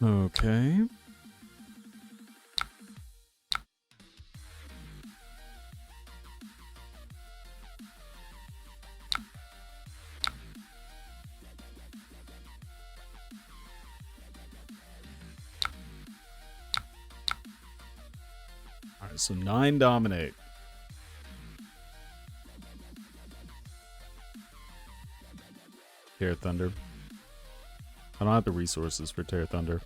Okay. Alright, so 9 dominate. Tear Thunder. I don't have the resources for Tear Thunder.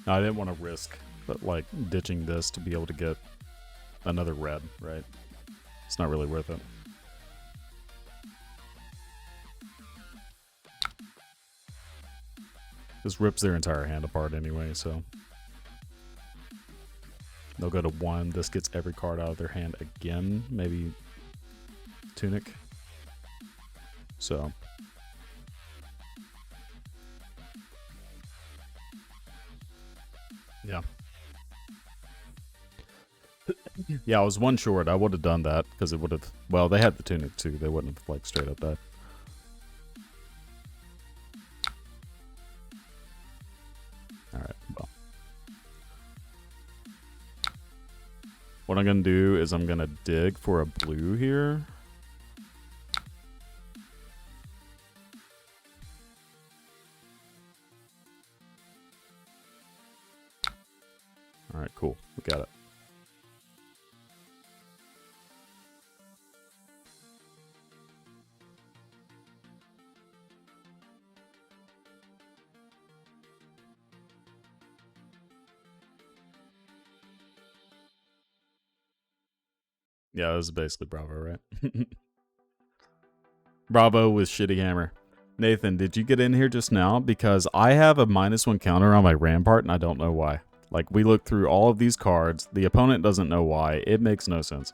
No, I didn't want to risk, but like ditching this to be able to get another red, right? It's not really worth it. This rips their entire hand apart anyway, so they'll go to 1. This gets every card out of their hand again, maybe Tunic. So yeah. Yeah, I was 1 short. I would have done that because it would have. Well, they had the Tunic too. They wouldn't have like straight up died. All right. Well, what I'm gonna do is I'm gonna dig for a blue here. All right, cool. We got it. Yeah, this is basically Bravo, right? Bravo with shitty hammer. Nathan, did you get in here just now? Because I have a -1 counter on my Rampart, and I don't know why. Like, we looked through all of these cards. The opponent doesn't know why. It makes no sense.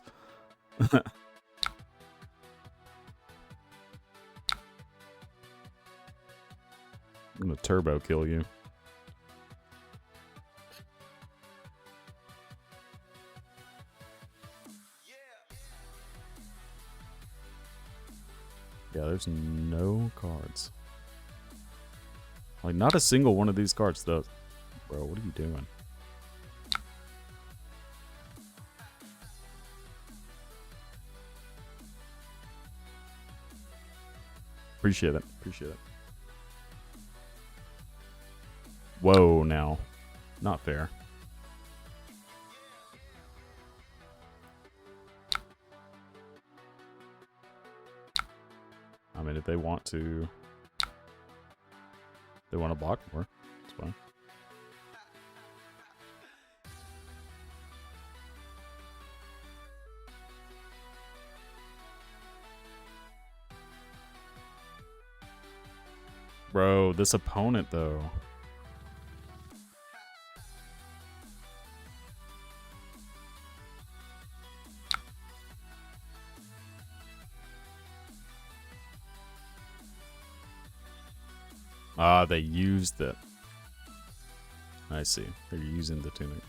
I'm gonna turbo kill you. Yeah, there's no cards. Like, not a single one of these cards does. Bro, what are you doing? Appreciate it. Appreciate it. Whoa, now. Not fair. I mean, if they want to... They want to block more. It's fine. Bro, this opponent, though. Ah, they used it. I see. They're using the Tunic.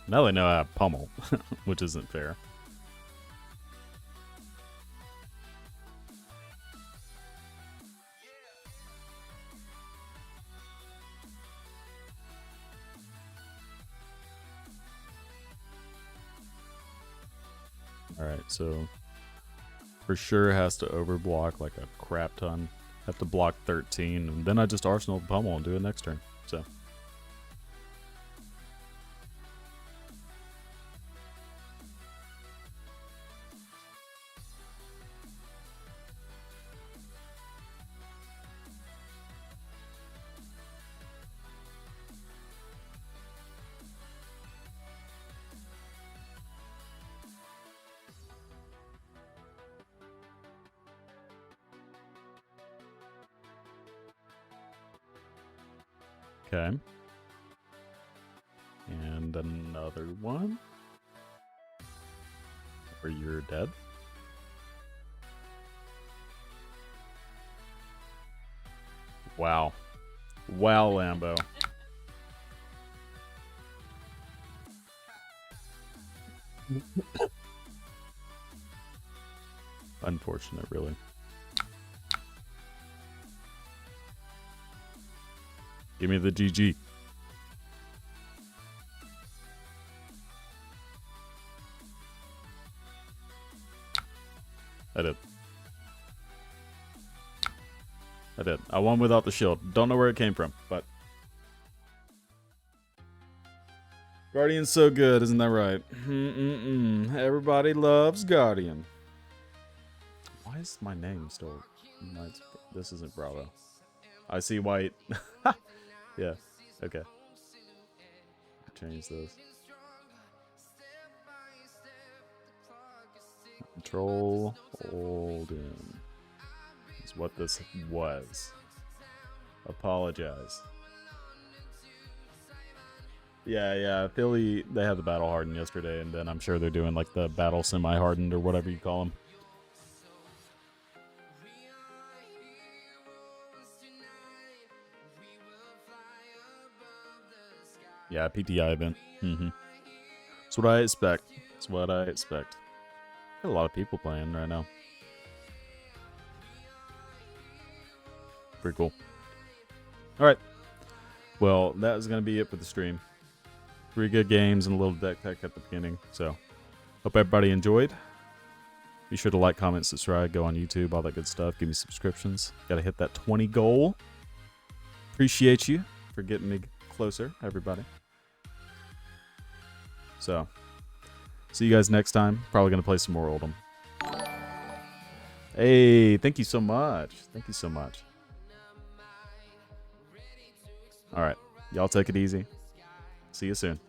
Now they know I have Pummel, which isn't fair. Alright, so for sure has to overblock like a crap ton. Have to block 13, and then I just Arsenal Pummel and do it next turn. So Okay. And another one. Or you're dead. Wow. Wow, Lambo. Unfortunate, really. Give me the GG. I did. I did. I won without the shield. Don't know where it came from, but... Guardian's so good, isn't that right? Everybody loves Guardian. Why is my name still... This isn't Bravo. I see white. Yeah, okay. Change this. Control Oldhim is what this was. Apologize. Yeah, Philly, they had the battle hardened yesterday, and then I'm sure they're doing like the battle semi-hardened or whatever you call them. Yeah, PTI event. That's what I expect. That's what I expect. Got a lot of people playing right now. Pretty cool. Alright. Well, that is going to be it for the stream. 3 good games and a little deck tech at the beginning. So, hope everybody enjoyed. Be sure to like, comment, subscribe, go on YouTube, all that good stuff. Give me subscriptions. Got to hit that 20 goal. Appreciate you for getting me closer, everybody. So, see you guys next time. Probably going to play some more Oldhim. Hey, thank you so much. Thank you so much. All right. Y'all take it easy. See you soon.